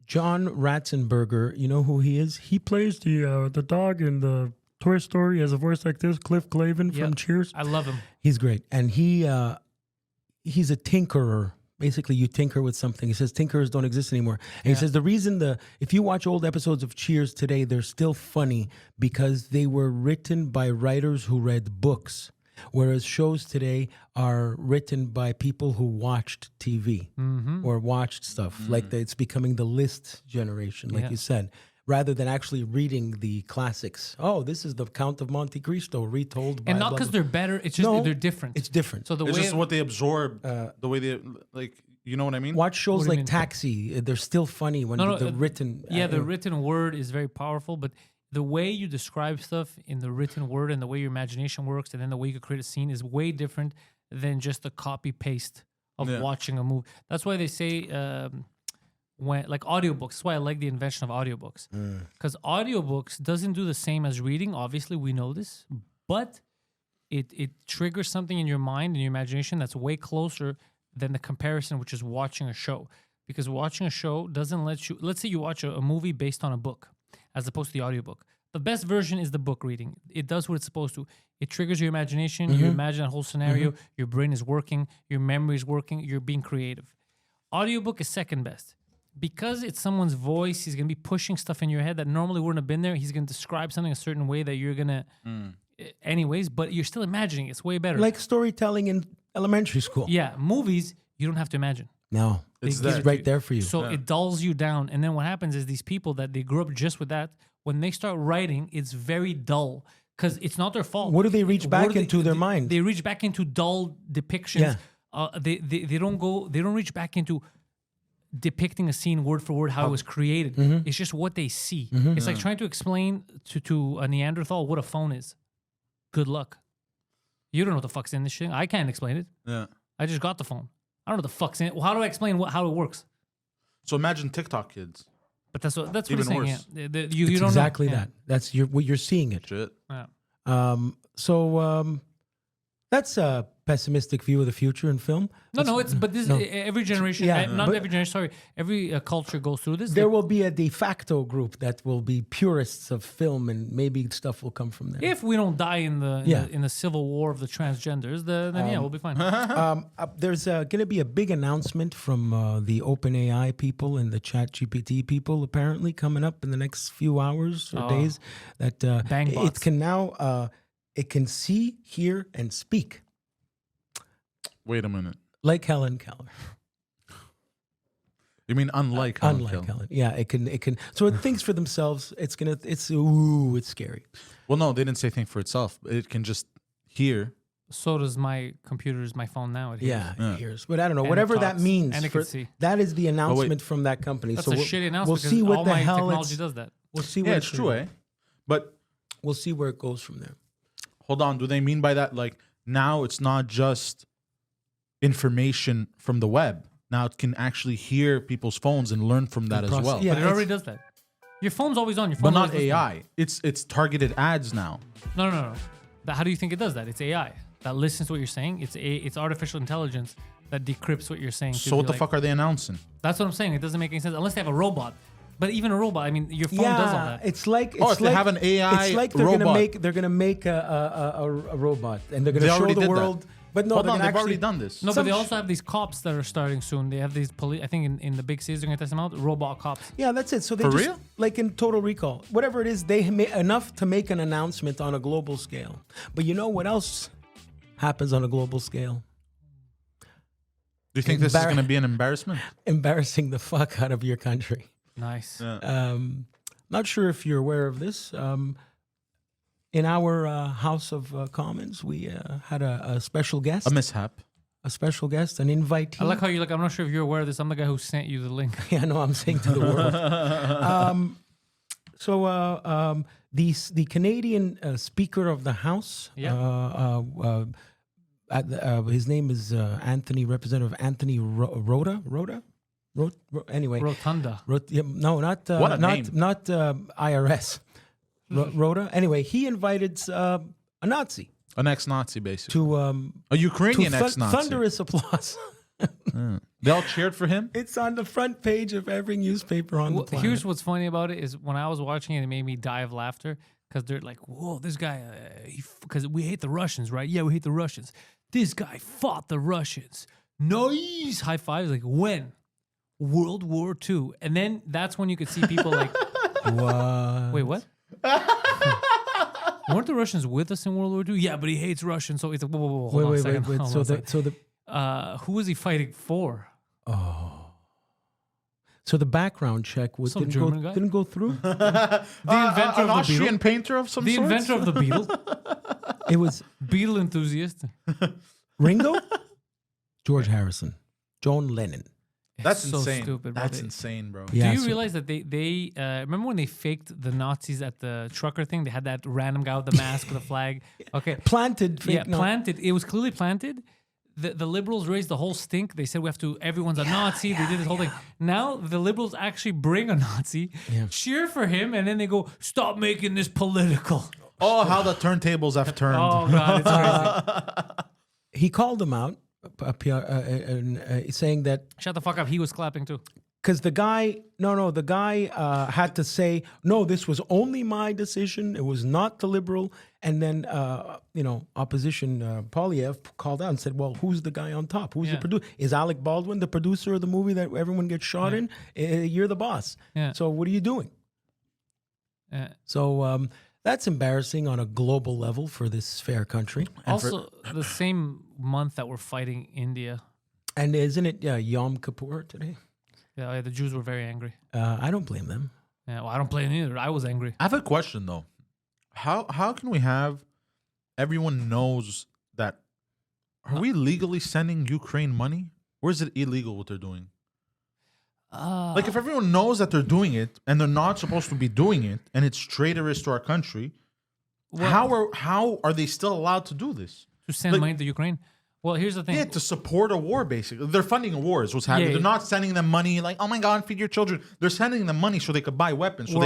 [SPEAKER 2] John Ratzenberger, you know who he is? He plays the dog in the Toy Story. He has a voice like this. Cliff Clavin from
[SPEAKER 3] Yep.
[SPEAKER 2] Cheers.
[SPEAKER 3] I love him.
[SPEAKER 2] He's great, and he's a tinkerer. Basically, you tinker with something. He says tinkerers don't exist anymore, and he says the reason if you watch old episodes of Cheers today, they're still funny because they were written by writers who read books, whereas shows today are written by people who watched TV or watched stuff. Like it's becoming the list generation, like
[SPEAKER 3] Yeah.
[SPEAKER 2] you said. Rather than actually reading the classics. Oh, this is the Count of Monte Cristo retold by
[SPEAKER 3] And not
[SPEAKER 2] blah,
[SPEAKER 3] because
[SPEAKER 2] blah.
[SPEAKER 3] they're better. It's just they're different.
[SPEAKER 2] It's different.
[SPEAKER 3] So the
[SPEAKER 1] It's
[SPEAKER 3] way
[SPEAKER 1] just what they absorb, the way they like. You know what I mean?
[SPEAKER 2] Watch shows
[SPEAKER 3] What do you
[SPEAKER 2] like
[SPEAKER 3] mean?
[SPEAKER 2] Taxi. They're still funny when they're written.
[SPEAKER 3] the written word is very powerful, but the way you describe stuff in the written word and the way your imagination works, and then the way you could create a scene is way different than just a copy paste of watching a movie. That's why they say. When like audiobooks, that's why I like the invention of audiobooks. Because audiobooks doesn't do the same as reading. Obviously, we know this, but it triggers something in your mind and your imagination that's way closer than the comparison, which is watching a show. Because watching a show doesn't let you. Let's say you watch a movie based on a book, as opposed to the audiobook. The best version is the book reading. It does what it's supposed to. It triggers your imagination. You imagine a whole scenario. Your brain is working. Your memory is working. You're being creative. Audiobook is second best. Because it's someone's voice, he's going to be pushing stuff in your head that normally wouldn't have been there. He's going to describe something a certain way that you're going to... Anyways, but you're still imagining. It's way better.
[SPEAKER 2] Like storytelling in elementary school.
[SPEAKER 3] Yeah, movies, you don't have to imagine.
[SPEAKER 2] No,
[SPEAKER 1] It's
[SPEAKER 2] it's
[SPEAKER 1] there.
[SPEAKER 2] right there for you.
[SPEAKER 3] So it dulls you down. And then what happens is these people that they grew up just with that, when they start writing, it's very dull. Because it's not their fault.
[SPEAKER 2] What do they reach back
[SPEAKER 3] do they-
[SPEAKER 2] into their mind?
[SPEAKER 3] They reach back into dull depictions.
[SPEAKER 2] Yeah.
[SPEAKER 3] They don't reach back into depicting a scene word for word how it was created. It's just what they see. It's like trying to explain to a Neanderthal what a phone is. Good luck. You don't know what the fuck's in this shit. I can't explain it.
[SPEAKER 1] Yeah.
[SPEAKER 3] I just got the phone. I don't know what the fuck's in it. Well, how do I explain how it works?
[SPEAKER 1] So imagine TikTok kids.
[SPEAKER 3] But that's what
[SPEAKER 1] Even
[SPEAKER 3] he's saying.
[SPEAKER 1] worse.
[SPEAKER 3] Yeah.
[SPEAKER 2] It's
[SPEAKER 3] You don't
[SPEAKER 2] exactly
[SPEAKER 3] know. Yeah.
[SPEAKER 2] that. That's what you're seeing it.
[SPEAKER 1] Shit.
[SPEAKER 3] Yeah.
[SPEAKER 2] So that's a pessimistic view of the future in film.
[SPEAKER 3] No, it's but this every generation,
[SPEAKER 2] Yeah,
[SPEAKER 3] not
[SPEAKER 2] but-
[SPEAKER 3] every generation. Sorry, every culture goes through this.
[SPEAKER 2] There will be a de facto group that will be purists of film, and maybe stuff will come from there.
[SPEAKER 3] If we don't die in the civil war of the transgenders, then yeah, we'll be fine.
[SPEAKER 2] There's going to be a big announcement from the OpenAI people and the ChatGPT people, apparently coming up in the next few hours or days. That
[SPEAKER 3] Bang
[SPEAKER 2] it
[SPEAKER 3] bots.
[SPEAKER 2] can now it can see, hear, and speak
[SPEAKER 1] Wait a minute.
[SPEAKER 2] like Helen Keller.
[SPEAKER 1] You mean unlike Helen
[SPEAKER 2] Unlike
[SPEAKER 1] Keller?
[SPEAKER 2] Helen, yeah, it can. So it thinks for themselves. It's scary.
[SPEAKER 1] Well, no, they didn't say think for itself. It can just hear.
[SPEAKER 3] So does my phone now. It hears.
[SPEAKER 2] Yeah, it hears. But I don't know.
[SPEAKER 3] And it
[SPEAKER 2] Whatever that
[SPEAKER 3] talks,
[SPEAKER 2] means.
[SPEAKER 3] and it can see.
[SPEAKER 2] That is the announcement from that company.
[SPEAKER 3] That's
[SPEAKER 2] so
[SPEAKER 3] a
[SPEAKER 2] we'll,
[SPEAKER 3] shitty announcement.
[SPEAKER 2] we'll
[SPEAKER 3] because
[SPEAKER 2] see what
[SPEAKER 3] all
[SPEAKER 2] the
[SPEAKER 3] my
[SPEAKER 2] hell
[SPEAKER 3] technology
[SPEAKER 2] it's.
[SPEAKER 3] does that.
[SPEAKER 2] We'll see.
[SPEAKER 1] Yeah,
[SPEAKER 2] what
[SPEAKER 1] it's true, eh? But
[SPEAKER 2] We'll see where it goes from there.
[SPEAKER 1] hold on. Do they mean by that like now it's not just information from the web? Now it can actually hear people's phones and learn from that as
[SPEAKER 2] process-
[SPEAKER 1] well.
[SPEAKER 2] yeah.
[SPEAKER 3] But it already does that. Your phone's always on. Your
[SPEAKER 1] But
[SPEAKER 3] phone's
[SPEAKER 1] not
[SPEAKER 3] always listening.
[SPEAKER 1] AI. It's targeted ads now.
[SPEAKER 3] No. How do you think it does that? It's AI that listens to what you're saying. It's artificial intelligence that decrypts what you're saying. to
[SPEAKER 1] So
[SPEAKER 3] be
[SPEAKER 1] what the
[SPEAKER 3] like-
[SPEAKER 1] fuck are they announcing?
[SPEAKER 3] That's what I'm saying. It doesn't make any sense unless they have a robot. But even a robot, I mean, your phone does all that.
[SPEAKER 2] It's like
[SPEAKER 1] Oh, if they have an AI
[SPEAKER 2] it's like they're
[SPEAKER 1] robot.
[SPEAKER 2] gonna make a robot, and they're gonna
[SPEAKER 1] They
[SPEAKER 2] show
[SPEAKER 1] already
[SPEAKER 2] the
[SPEAKER 1] did
[SPEAKER 2] world. But no,
[SPEAKER 1] Hold
[SPEAKER 2] they're
[SPEAKER 1] on,
[SPEAKER 2] gonna
[SPEAKER 1] they've already
[SPEAKER 2] actually-
[SPEAKER 1] done this.
[SPEAKER 3] No, but
[SPEAKER 2] Some
[SPEAKER 3] they
[SPEAKER 2] sh-
[SPEAKER 3] also have these cops that are starting soon. They have these police. I think in the big cities they're gonna test them out. Robot cops.
[SPEAKER 2] Yeah, that's it. So they
[SPEAKER 1] For
[SPEAKER 2] just,
[SPEAKER 1] real?
[SPEAKER 2] like in Total Recall, whatever it is, they enough to make an announcement on a global scale. But you know what else happens on a global scale?
[SPEAKER 1] Do you think this is going to be an embarrassment?
[SPEAKER 2] Embarrassing the fuck out of your country.
[SPEAKER 3] Nice.
[SPEAKER 2] Not sure if you're aware of this. In our House of Commons, we had a special guest.
[SPEAKER 1] A mishap.
[SPEAKER 2] A special guest, an invitee.
[SPEAKER 3] I like how you're like, I'm not sure if you're aware of this. I'm the guy who sent you the link.
[SPEAKER 2] Yeah, no, I'm saying to the world. The Canadian Speaker of the House, his name is Representative Anthony Rota. Anyway,
[SPEAKER 3] Rotunda.
[SPEAKER 2] No, not
[SPEAKER 1] What a name.
[SPEAKER 2] not IRS. Rota. Anyway, he invited a Nazi
[SPEAKER 1] An ex-Nazi, basically.
[SPEAKER 2] to
[SPEAKER 1] A Ukrainian ex-Nazi.
[SPEAKER 2] thunderous applause.
[SPEAKER 1] They all cheered for him?
[SPEAKER 2] It's on the front page of every newspaper on the planet.
[SPEAKER 3] Here's what's funny about it is when I was watching it, it made me die of laughter because they're like, "Whoa, this guy!" Because we hate the Russians, right? Yeah, we hate the Russians. This guy fought the Russians. Nice high fives. Like when? World War II, and then that's when you could see people like,
[SPEAKER 2] What?
[SPEAKER 3] "Wait, what?" Weren't the Russians with us in World War II? Yeah, but he hates Russians, so it's like, whoa, hold on a second.
[SPEAKER 2] Wait.
[SPEAKER 3] Hold on a
[SPEAKER 2] So
[SPEAKER 3] second. Who was he fighting for?
[SPEAKER 2] So the background check
[SPEAKER 3] Some German guy?
[SPEAKER 2] didn't go through.
[SPEAKER 3] The inventor
[SPEAKER 1] An
[SPEAKER 3] of the
[SPEAKER 1] Austrian
[SPEAKER 3] Beetle.
[SPEAKER 1] painter of some
[SPEAKER 3] The
[SPEAKER 1] sort?
[SPEAKER 3] inventor of the Beetle.
[SPEAKER 2] It was
[SPEAKER 3] Beetle enthusiast.
[SPEAKER 2] Ringo, George Harrison, John Lennon.
[SPEAKER 1] That's
[SPEAKER 3] so
[SPEAKER 1] insane.
[SPEAKER 3] stupid, bro.
[SPEAKER 1] That's insane, bro.
[SPEAKER 2] Yeah,
[SPEAKER 3] Do you
[SPEAKER 2] so-
[SPEAKER 3] realize that they remember when they faked the Nazis at the trucker thing? They had that random guy with the mask with a flag. Okay,
[SPEAKER 2] Planted. Fake,
[SPEAKER 3] yeah, planted. It was clearly planted. The liberals raised the whole stink. They said we have to. Everyone's a Nazi. They did this whole thing. Now the liberals actually bring a Nazi, cheer for him, and then they go, "Stop making this political."
[SPEAKER 1] Oh, how the turntables have turned.
[SPEAKER 3] Oh god, it's crazy.
[SPEAKER 2] He called him out, saying that
[SPEAKER 3] Shut the fuck up. He was clapping too.
[SPEAKER 2] because the guy had to say, no, this was only my decision. It was not the liberal. And then, opposition Polyev called out and said, well, who's the guy on top? Who's the
[SPEAKER 3] Yeah.
[SPEAKER 2] producer? Is Alec Baldwin the producer of the movie that everyone gets shot in? You're the boss.
[SPEAKER 3] Yeah.
[SPEAKER 2] So what are you doing? So that's embarrassing on a global level for this fair country.
[SPEAKER 3] Also, the same month that we're fighting India.
[SPEAKER 2] And isn't it Yom Kippur today?
[SPEAKER 3] Yeah, the Jews were very angry.
[SPEAKER 2] I don't blame them.
[SPEAKER 3] Yeah, well, I don't blame either. I was angry.
[SPEAKER 1] I have a question, though. How can we have everyone knows that? Are we legally sending Ukraine money? Or is it illegal what they're doing? Like, if everyone knows that they're doing it and they're not supposed to be doing it, and it's traitorous to our country, how are they still allowed to do this?
[SPEAKER 3] To send money to Ukraine. Well, here's the thing.
[SPEAKER 1] Yeah, to support a war, basically. They're funding a war is what's happening.
[SPEAKER 3] Yeah,
[SPEAKER 1] They're
[SPEAKER 3] yeah.
[SPEAKER 1] not sending them money like, oh my God, feed your children. They're sending them money so they could buy weapons, so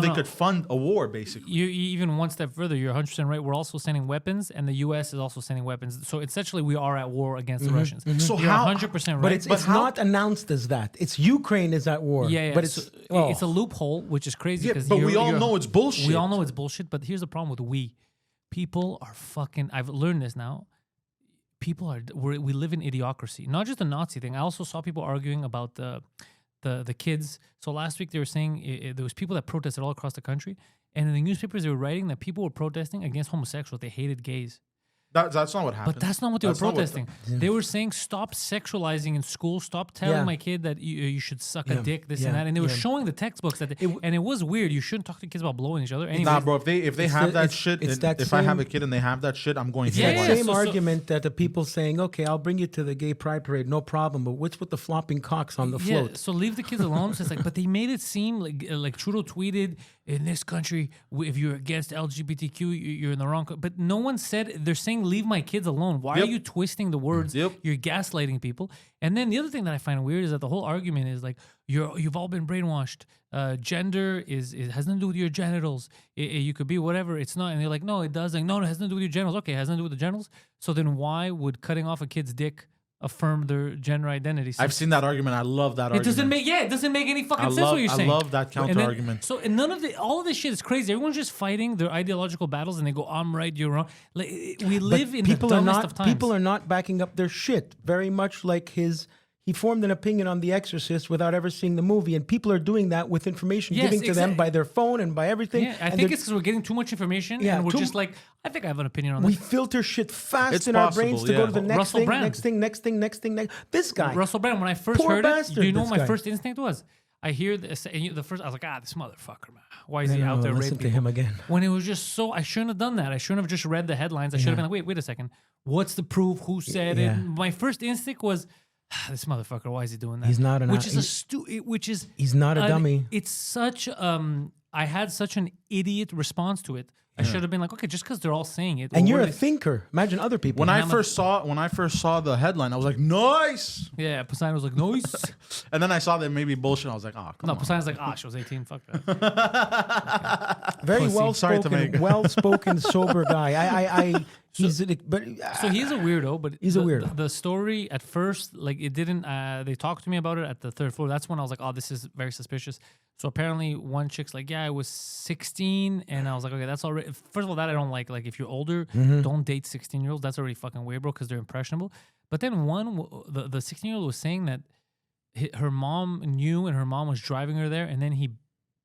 [SPEAKER 1] they could fund a war, basically.
[SPEAKER 3] You even one step further. You're 100% right. We're also sending weapons, and the U.S. is also sending weapons. So essentially, we are at war against the Russians.
[SPEAKER 1] So
[SPEAKER 3] you're
[SPEAKER 1] how-
[SPEAKER 3] 100% right.
[SPEAKER 2] But it's not announced as that. It's Ukraine is at war.
[SPEAKER 3] yeah.
[SPEAKER 2] But
[SPEAKER 3] So
[SPEAKER 2] it's
[SPEAKER 3] it's a loophole, which is crazy.
[SPEAKER 1] Yeah,
[SPEAKER 3] 'cause
[SPEAKER 1] but we all
[SPEAKER 3] you're-
[SPEAKER 1] know it's bullshit.
[SPEAKER 3] We all know it's bullshit. But here's the problem with we. People are fucking. I've learned this now. People are. We live in idiocracy. Not just the Nazi thing. I also saw people arguing about the kids. So last week they were saying there was people that protested all across the country, and in the newspapers they were writing that people were protesting against homosexuals. They hated gays.
[SPEAKER 1] That's not what happened.
[SPEAKER 3] But that's not what they
[SPEAKER 1] That's
[SPEAKER 3] were
[SPEAKER 1] not what-
[SPEAKER 3] protesting. They were saying, stop sexualizing in school. Stop telling
[SPEAKER 2] Yeah.
[SPEAKER 3] my kid that you should suck
[SPEAKER 2] Yeah.
[SPEAKER 3] a dick, this
[SPEAKER 2] Yeah.
[SPEAKER 3] and that. And they were
[SPEAKER 2] Yeah.
[SPEAKER 3] showing the textbooks that, and it was weird. You shouldn't talk to kids about blowing each other. Anyways,
[SPEAKER 1] Nah, bro. If they
[SPEAKER 2] It's
[SPEAKER 1] have
[SPEAKER 2] the-
[SPEAKER 1] that
[SPEAKER 2] it's-
[SPEAKER 1] shit,
[SPEAKER 2] it's
[SPEAKER 1] and
[SPEAKER 2] that
[SPEAKER 1] if I have
[SPEAKER 2] same-
[SPEAKER 1] a kid and they have that shit, I'm going
[SPEAKER 2] It's
[SPEAKER 1] to
[SPEAKER 3] Yeah,
[SPEAKER 2] that
[SPEAKER 3] yeah,
[SPEAKER 2] same
[SPEAKER 3] so-
[SPEAKER 2] argument that the people saying, okay, I'll bring you to the gay pride parade, no problem. But what's with the flopping cocks on the
[SPEAKER 3] yeah,
[SPEAKER 2] float?
[SPEAKER 3] so leave the kids alone. So it's like, but they made it seem like Trudeau tweeted, in this country, if you're against LGBTQ, you're in the wrong. But no one said, they're saying, leave my kids alone. Why are you twisting the words?
[SPEAKER 1] Yep.
[SPEAKER 3] You're gaslighting people. And then the other thing that I find weird is that the whole argument is like, you've all been brainwashed. Gender has nothing to do with your genitals. You could be whatever. It's not. And they're like, no, it doesn't. No, it has nothing to do with your genitals. Okay, it has nothing to do with the genitals. So then why would cutting off a kid's dick affirm their gender identity.
[SPEAKER 1] I've seen that argument. I love that argument.
[SPEAKER 3] It doesn't make any fucking sense what you're saying.
[SPEAKER 1] I love that counter argument.
[SPEAKER 3] So and all of this shit is crazy. Everyone's just fighting their ideological battles, and they go, "I'm right, you're wrong." Like we live in the dumbest of times.
[SPEAKER 2] People are not backing up their shit. Very much like he formed an opinion on The Exorcist without ever seeing the movie, and people are doing that with information giving to them by their phone and by everything.
[SPEAKER 3] Yeah, I think it's because we're getting too much information, and we're just like, I think I have an opinion on this.
[SPEAKER 2] We filter shit fast in our brains to go to the next thing. This guy,
[SPEAKER 3] Russell Brand. When I first heard it, do you know what my first instinct was? I hear this, and the first I was like, this motherfucker, man. Why is he out there raping
[SPEAKER 2] to him again?
[SPEAKER 3] When it was just so, I shouldn't have done that. I shouldn't have just read the headlines. I should have been like, wait a second. What's the proof? Who said it? My first instinct was, this motherfucker, why is he doing that?
[SPEAKER 2] He's not an
[SPEAKER 3] he's
[SPEAKER 2] not a dummy.
[SPEAKER 3] It's such I had such an idiot response to it. I should have been like, okay, just because they're all saying it.
[SPEAKER 2] And you're a thinker. Imagine other people.
[SPEAKER 1] When I first saw the headline, I was like, nice.
[SPEAKER 3] Yeah, Poseidon was like, nice.
[SPEAKER 1] And then I saw that maybe bullshit. I was like, come on.
[SPEAKER 3] Poseidon's like, she was 18. Fuck that.
[SPEAKER 2] Very well-spoken, sober guy. So he's a
[SPEAKER 3] weirdo, but
[SPEAKER 2] he's a weirdo.
[SPEAKER 3] The story at first, like it didn't. They talked to me about it at the third floor. That's when I was like, oh, this is very suspicious. So apparently, one chick's like, yeah, I was 16, and I was like, okay, that's already. First of all, that I don't like. Like, if you're older, don't date 16-year-olds. That's already fucking weird, bro, because they're impressionable. But then the 16-year-old was saying that her mom knew, and her mom was driving her there, and then he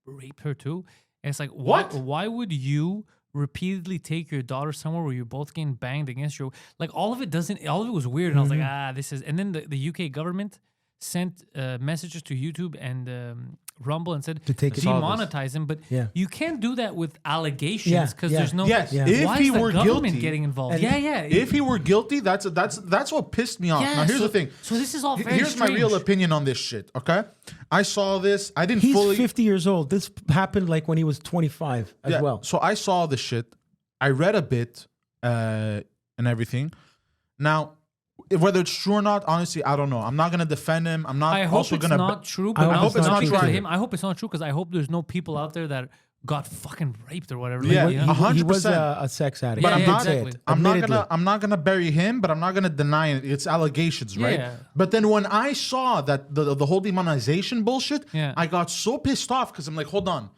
[SPEAKER 3] raped her too. And it's like,
[SPEAKER 1] what?
[SPEAKER 3] Why would you repeatedly take your daughter somewhere where you're both getting banged against your, like, all of it was weird. And I was like, this is, and then the UK government sent messages to YouTube and Rumble and said to demonetize him, but you can't do that with allegations because there's no.
[SPEAKER 1] Yes, if
[SPEAKER 3] why
[SPEAKER 1] he
[SPEAKER 3] is the
[SPEAKER 1] were
[SPEAKER 3] government
[SPEAKER 1] guilty,
[SPEAKER 3] getting involved?
[SPEAKER 1] If he were guilty, that's what pissed me off. Now here's the thing.
[SPEAKER 3] So this is all very
[SPEAKER 1] Here's
[SPEAKER 3] strange.
[SPEAKER 1] my real opinion on this shit. Okay, I saw this. I didn't
[SPEAKER 2] He's
[SPEAKER 1] fully.
[SPEAKER 2] 50 years old. This happened like when he was 25 as well.
[SPEAKER 1] So I saw the shit. I read a bit and everything. Now, whether it's true or not, honestly, I don't know. I'm not gonna defend him. I'm not.
[SPEAKER 3] I hope it's not true. But
[SPEAKER 1] I hope it's not true.
[SPEAKER 3] I hope it's not true because I hope there's no people out there that got fucking raped or whatever.
[SPEAKER 1] Yeah,
[SPEAKER 3] like,
[SPEAKER 1] 100%.
[SPEAKER 2] He was a sex addict.
[SPEAKER 1] But
[SPEAKER 3] exactly.
[SPEAKER 1] I'm not gonna bury him, but I'm not gonna deny it. It's allegations, right?
[SPEAKER 3] Yeah.
[SPEAKER 1] But then when I saw that the whole demonization bullshit,
[SPEAKER 3] I
[SPEAKER 1] got so pissed off because I'm like, hold on.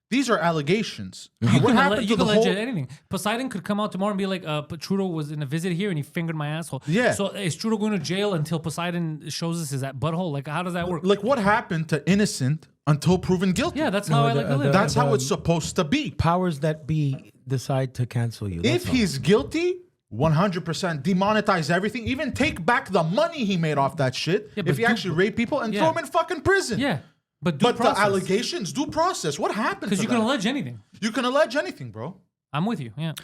[SPEAKER 1] These are allegations.
[SPEAKER 3] You can allege anything. Poseidon could come out tomorrow and be like, Trudeau was in a visit here and he fingered my asshole.
[SPEAKER 1] Yeah.
[SPEAKER 3] So is Trudeau going to jail until Poseidon shows us his butthole? Like, how does that work?
[SPEAKER 1] Like, what happened to innocent until proven guilty?
[SPEAKER 3] Yeah, that's how I like to live.
[SPEAKER 1] That's how it's supposed to be.
[SPEAKER 2] Powers that be decide to cancel you.
[SPEAKER 1] If he's guilty, 100% demonetize everything. Even take back the money he made off that shit. Yeah, if he actually raped people and throw him in fucking prison.
[SPEAKER 3] Yeah. But
[SPEAKER 1] the allegations, due process. What happened?
[SPEAKER 3] Because you can allege anything.
[SPEAKER 1] You can allege anything, bro.
[SPEAKER 3] I'm with you. Yeah.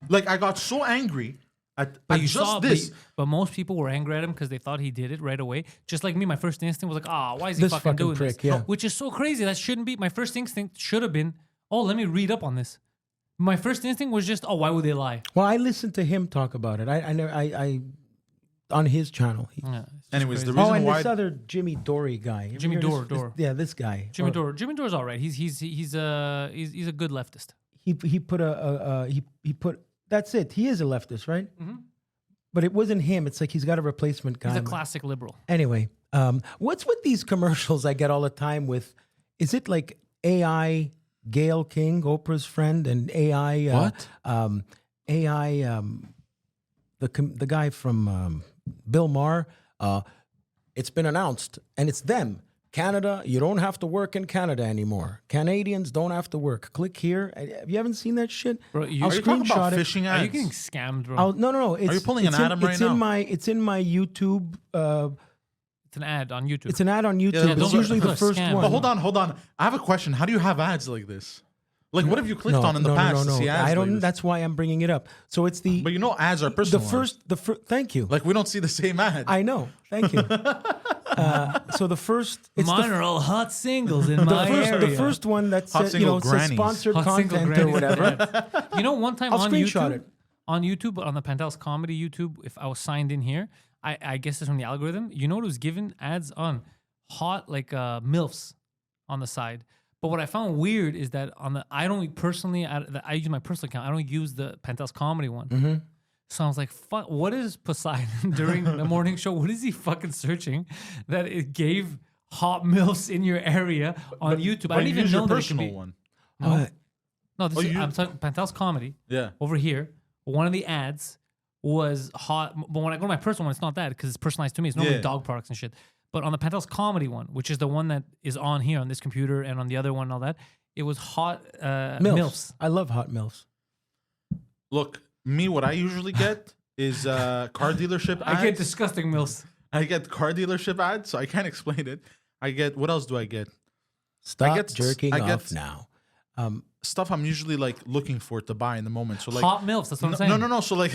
[SPEAKER 1] Like, I got so angry at this.
[SPEAKER 3] But most people were angry at him because they thought he did it right away. Just like me, my first instinct was like, why is he fucking doing
[SPEAKER 2] prick,
[SPEAKER 3] this?
[SPEAKER 2] Yeah.
[SPEAKER 3] Which is so crazy. That shouldn't be. My first instinct should have been, let me read up on this. My first instinct was just, why would they lie?
[SPEAKER 2] Well, I listened to him talk about it. I on his channel.
[SPEAKER 1] Anyways, the reason
[SPEAKER 2] and
[SPEAKER 1] why
[SPEAKER 2] this other Jimmy Dory guy.
[SPEAKER 3] Jimmy Dore.
[SPEAKER 2] Yeah, this guy.
[SPEAKER 3] Jimmy Dore's all right. He's a good leftist.
[SPEAKER 2] He put that's it. He is a leftist, right?
[SPEAKER 3] Mm-hmm.
[SPEAKER 2] But it wasn't him. It's like he's got a replacement guy.
[SPEAKER 3] He's a classic liberal.
[SPEAKER 2] Anyway, what's with these commercials I get all the time with? Is it like AI Gail King, Oprah's friend, and AI AI the guy from Bill Maher? It's been announced, and it's them. Canada, you don't have to work in Canada anymore. Canadians don't have to work. Click here. You haven't seen that shit?
[SPEAKER 3] Bro,
[SPEAKER 1] are you talking about phishing ads?
[SPEAKER 3] Are you getting scammed, bro?
[SPEAKER 2] No.
[SPEAKER 1] Are you pulling an ad right now?
[SPEAKER 2] It's in my YouTube.
[SPEAKER 3] It's an ad on YouTube.
[SPEAKER 2] It's an ad on YouTube.
[SPEAKER 1] Yeah,
[SPEAKER 2] it's usually the first one.
[SPEAKER 1] But hold on. I have a question. How do you have ads like this? Like, what have you clicked on in the past to see ads?
[SPEAKER 2] I don't.
[SPEAKER 1] Like this?
[SPEAKER 2] That's why I'm bringing it up. So it's the.
[SPEAKER 1] But ads are personalized.
[SPEAKER 2] The first. Thank you.
[SPEAKER 1] Like, we don't see the same ad.
[SPEAKER 2] I know. Thank you. So the first.
[SPEAKER 3] Mine are all hot singles in my area.
[SPEAKER 2] The first one that says says sponsored
[SPEAKER 3] hot
[SPEAKER 2] content or whatever.
[SPEAKER 3] One time
[SPEAKER 2] I'll
[SPEAKER 3] on
[SPEAKER 2] screenshot
[SPEAKER 3] YouTube,
[SPEAKER 2] it.
[SPEAKER 3] on the Pantelis comedy YouTube, if I was signed in here, I guess it's from the algorithm. You know what was given? Ads on hot MILFs on the side. But what I found weird is that I don't personally, I use my personal account. I don't use the Pantelis comedy one.
[SPEAKER 2] Mm-hmm.
[SPEAKER 3] So I was like, fuck, what is Poseidon during the morning show? What is he fucking searching that it gave hot MILFs in your area on YouTube? I didn't even
[SPEAKER 1] use
[SPEAKER 3] know
[SPEAKER 1] your
[SPEAKER 3] that it could
[SPEAKER 1] personal
[SPEAKER 3] be.
[SPEAKER 1] one.
[SPEAKER 3] No, this is,
[SPEAKER 1] you-
[SPEAKER 3] I'm talking Pantelis comedy.
[SPEAKER 1] Yeah.
[SPEAKER 3] Over here, one of the ads was hot. But when I go to my personal one, it's not that because it's personalized to me. It's normally
[SPEAKER 1] Yeah.
[SPEAKER 3] dog products and shit. But on the Pantelis comedy one, which is the one that is on here on this computer and on the other one and all that, it was hot MILFs.
[SPEAKER 2] I love hot MILFs.
[SPEAKER 1] Look, me, what I usually get is car dealership ads.
[SPEAKER 3] I get disgusting MILFs.
[SPEAKER 1] I get car dealership ads, so I can't explain it. I get, what else do I get?
[SPEAKER 2] Stop
[SPEAKER 1] get-
[SPEAKER 2] jerking
[SPEAKER 1] I get-
[SPEAKER 2] off now.
[SPEAKER 1] Stuff I'm usually like looking for to buy in the moment. So like
[SPEAKER 3] Hot MILFs, that's what I'm saying.
[SPEAKER 1] no. So like,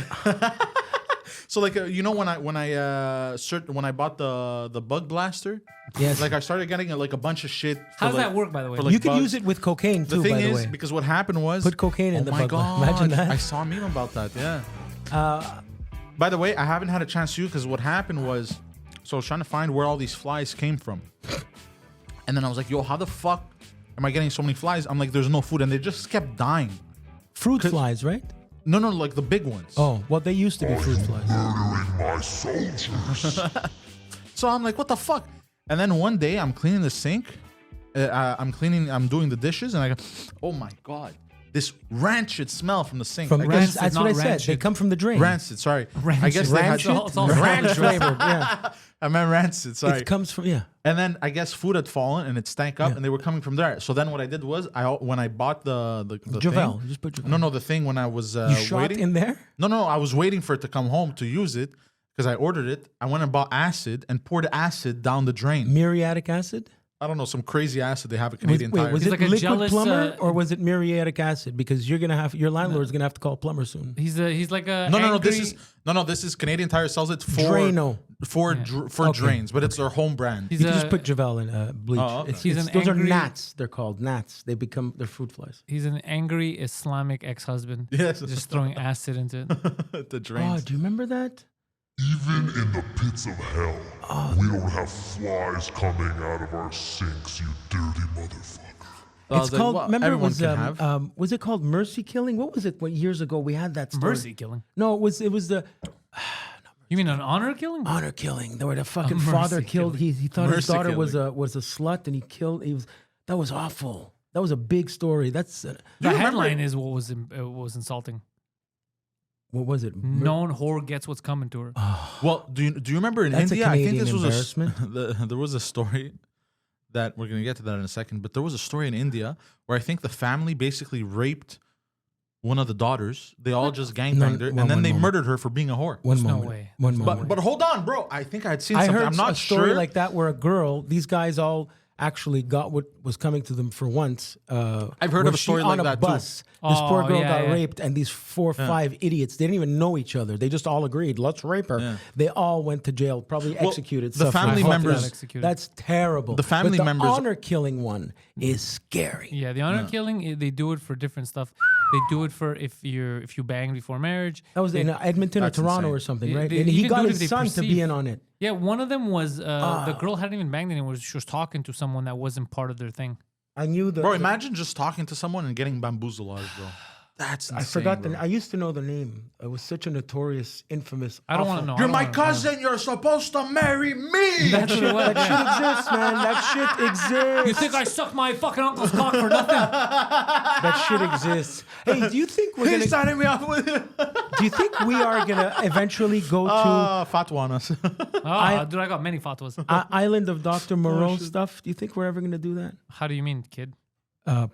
[SPEAKER 1] so like you know when I bought the bug blaster,
[SPEAKER 2] Yes.
[SPEAKER 1] like I started getting like a bunch of shit.
[SPEAKER 3] How does
[SPEAKER 1] like,
[SPEAKER 3] that work, by the way?
[SPEAKER 1] for, like,
[SPEAKER 2] You can
[SPEAKER 1] bugs.
[SPEAKER 2] use it with cocaine
[SPEAKER 1] The
[SPEAKER 2] too,
[SPEAKER 1] thing
[SPEAKER 2] by the
[SPEAKER 1] is,
[SPEAKER 2] way.
[SPEAKER 1] because what happened was
[SPEAKER 2] Put cocaine in the
[SPEAKER 1] my
[SPEAKER 2] bug
[SPEAKER 1] god!
[SPEAKER 2] bar. Imagine that.
[SPEAKER 1] I saw a meme about that. Yeah. By the way, I haven't had a chance to because what happened was, so I was trying to find where all these flies came from, and then I was like, "Yo, how the fuck am I getting so many flies?" I'm like, "There's no food," and they just kept dying.
[SPEAKER 2] Fruit flies, right?
[SPEAKER 1] No, like the big ones.
[SPEAKER 2] Oh, well, they used to be fruit flies.
[SPEAKER 4] Murdering my soldiers.
[SPEAKER 1] So I'm like, what the fuck? And then one day I'm cleaning the sink. I'm doing the dishes, and I go, oh my god, this rancid smell from the sink. I guess
[SPEAKER 3] rancid,
[SPEAKER 2] That's what
[SPEAKER 3] not
[SPEAKER 2] I said. They
[SPEAKER 3] rancid.
[SPEAKER 2] come from the drain.
[SPEAKER 1] rancid. Sorry, I
[SPEAKER 3] Rancid.
[SPEAKER 1] guess they had
[SPEAKER 3] Rancid. It's all
[SPEAKER 2] Ranch flavored, yeah.
[SPEAKER 1] I meant rancid. Sorry.
[SPEAKER 2] It comes from, yeah.
[SPEAKER 1] And then I guess food had fallen and it stank up, and they were coming from there. So then what I did was, when I bought the
[SPEAKER 2] Javel.
[SPEAKER 1] thing,
[SPEAKER 2] Just put Javel.
[SPEAKER 1] no, the thing when I was
[SPEAKER 2] You shot
[SPEAKER 1] waiting.
[SPEAKER 2] in there?
[SPEAKER 1] No, I was waiting for it to come home to use it because I ordered it. I went and bought acid and poured acid down the drain.
[SPEAKER 2] Muriatic acid?
[SPEAKER 1] I don't know, some crazy acid they have at Canadian Tire.
[SPEAKER 2] Was
[SPEAKER 3] He's
[SPEAKER 2] it
[SPEAKER 3] like a
[SPEAKER 2] liquid
[SPEAKER 3] jealous,
[SPEAKER 2] plumber or was it muriatic acid? Because your landlord's gonna have to call a plumber soon.
[SPEAKER 3] He's like a
[SPEAKER 1] No.
[SPEAKER 3] angry-
[SPEAKER 1] This is Canadian Tire sells it for
[SPEAKER 2] Drano.
[SPEAKER 1] for drains, but it's their home brand.
[SPEAKER 3] He's
[SPEAKER 2] You can
[SPEAKER 3] a,
[SPEAKER 2] just put Javel in bleach.
[SPEAKER 1] Oh, okay.
[SPEAKER 3] He's an
[SPEAKER 2] Those are
[SPEAKER 3] angry-
[SPEAKER 2] gnats. They're called gnats. They're fruit flies.
[SPEAKER 3] he's an angry Islamic ex-husband.
[SPEAKER 1] Yes.
[SPEAKER 3] Just throwing acid into it.
[SPEAKER 1] The
[SPEAKER 2] Oh,
[SPEAKER 1] drains.
[SPEAKER 2] do you remember that?
[SPEAKER 4] Even in the pits of hell, we don't have flies coming out of our sinks, you dirty motherfucker.
[SPEAKER 1] I
[SPEAKER 2] It's
[SPEAKER 1] was like,
[SPEAKER 2] called.
[SPEAKER 1] well,
[SPEAKER 2] Remember, it
[SPEAKER 1] everyone
[SPEAKER 2] was
[SPEAKER 1] can have.
[SPEAKER 2] was it called mercy killing? What was it? What years ago we had that story?
[SPEAKER 3] Mercy killing.
[SPEAKER 2] No, it was the
[SPEAKER 3] You mean an honor killing?
[SPEAKER 2] honor killing. Where the fucking
[SPEAKER 3] mercy
[SPEAKER 2] father killed.
[SPEAKER 3] killing.
[SPEAKER 2] He thought his
[SPEAKER 1] Mercy
[SPEAKER 2] daughter was
[SPEAKER 1] killing.
[SPEAKER 2] a slut, and he killed. That was awful. That was a big story. That's
[SPEAKER 3] The
[SPEAKER 1] you remember-
[SPEAKER 3] headline is what was insulting.
[SPEAKER 2] what was it?
[SPEAKER 3] Known whore gets what's coming to her.
[SPEAKER 1] Well, do you remember in
[SPEAKER 2] That's a
[SPEAKER 1] India? I think
[SPEAKER 2] Canadian
[SPEAKER 1] this was
[SPEAKER 2] embarrassment.
[SPEAKER 1] there was a story that we're gonna get to that in a second. But there was a story in India where I think the family basically raped one of the daughters. They all just gangbanged her, and then they murdered her for being a whore.
[SPEAKER 2] One
[SPEAKER 3] no
[SPEAKER 2] moment.
[SPEAKER 3] way.
[SPEAKER 2] One moment.
[SPEAKER 1] But hold on, bro. I think I had seen
[SPEAKER 2] I
[SPEAKER 1] something.
[SPEAKER 2] heard
[SPEAKER 1] I'm not
[SPEAKER 2] a story
[SPEAKER 1] sure.
[SPEAKER 2] like that where a girl, these guys all actually got what was coming to them for once.
[SPEAKER 1] I've heard
[SPEAKER 2] where
[SPEAKER 1] of a story
[SPEAKER 2] she,
[SPEAKER 1] like
[SPEAKER 2] on
[SPEAKER 1] that,
[SPEAKER 2] a
[SPEAKER 1] too.
[SPEAKER 2] bus. This poor
[SPEAKER 3] Oh,
[SPEAKER 2] girl
[SPEAKER 3] yeah,
[SPEAKER 2] got
[SPEAKER 3] yeah.
[SPEAKER 2] raped, and these 4 or 5 idiots, they didn't even know each other. They just all agreed, let's rape her.
[SPEAKER 1] Yeah.
[SPEAKER 2] They all went to jail, probably executed.
[SPEAKER 1] the
[SPEAKER 2] suffering.
[SPEAKER 1] family
[SPEAKER 3] Fuck
[SPEAKER 1] members-
[SPEAKER 3] that, executed.
[SPEAKER 2] That's terrible.
[SPEAKER 1] The family
[SPEAKER 2] but the
[SPEAKER 1] members-
[SPEAKER 2] honor killing one is scary.
[SPEAKER 3] Yeah, the honor killing, they do it for different stuff. They do it for if you bang before marriage.
[SPEAKER 2] That was in Edmonton or
[SPEAKER 1] That's
[SPEAKER 2] Toronto
[SPEAKER 1] insane.
[SPEAKER 2] or something,
[SPEAKER 3] They-
[SPEAKER 2] right?
[SPEAKER 3] they
[SPEAKER 2] And he
[SPEAKER 3] even
[SPEAKER 2] got
[SPEAKER 3] do it
[SPEAKER 2] his
[SPEAKER 3] if they
[SPEAKER 2] son to be
[SPEAKER 3] perceive-
[SPEAKER 2] in on it.
[SPEAKER 3] Yeah, one of them was the girl hadn't even banged anyone. She was talking to someone that wasn't part of their thing.
[SPEAKER 2] I knew the.
[SPEAKER 1] Bro, imagine just talking to someone and getting bamboozled, bro. That's insane,
[SPEAKER 2] I forgot
[SPEAKER 1] bro.
[SPEAKER 2] I used to know the name. It was such a notorious, infamous.
[SPEAKER 3] I don't
[SPEAKER 2] awful-
[SPEAKER 3] want to know. I
[SPEAKER 1] You're
[SPEAKER 3] don't
[SPEAKER 1] my
[SPEAKER 3] wanna know.
[SPEAKER 1] cousin. You're supposed to marry me.
[SPEAKER 3] That's what it was.
[SPEAKER 2] That
[SPEAKER 3] yeah.
[SPEAKER 2] shit exists, man. That shit exists.
[SPEAKER 3] You think I sucked my fucking uncle's cock for nothing?
[SPEAKER 2] That shit exists. Hey, do you think we're
[SPEAKER 1] He's
[SPEAKER 2] gonna?
[SPEAKER 1] starting me off with
[SPEAKER 2] Do you think we are gonna eventually go to
[SPEAKER 1] fatwa on us.
[SPEAKER 3] Oh, dude, I got many fatwas.
[SPEAKER 2] Island of Dr. Moreau stuff? Do you think we're ever gonna do that?
[SPEAKER 3] How do you mean, kid?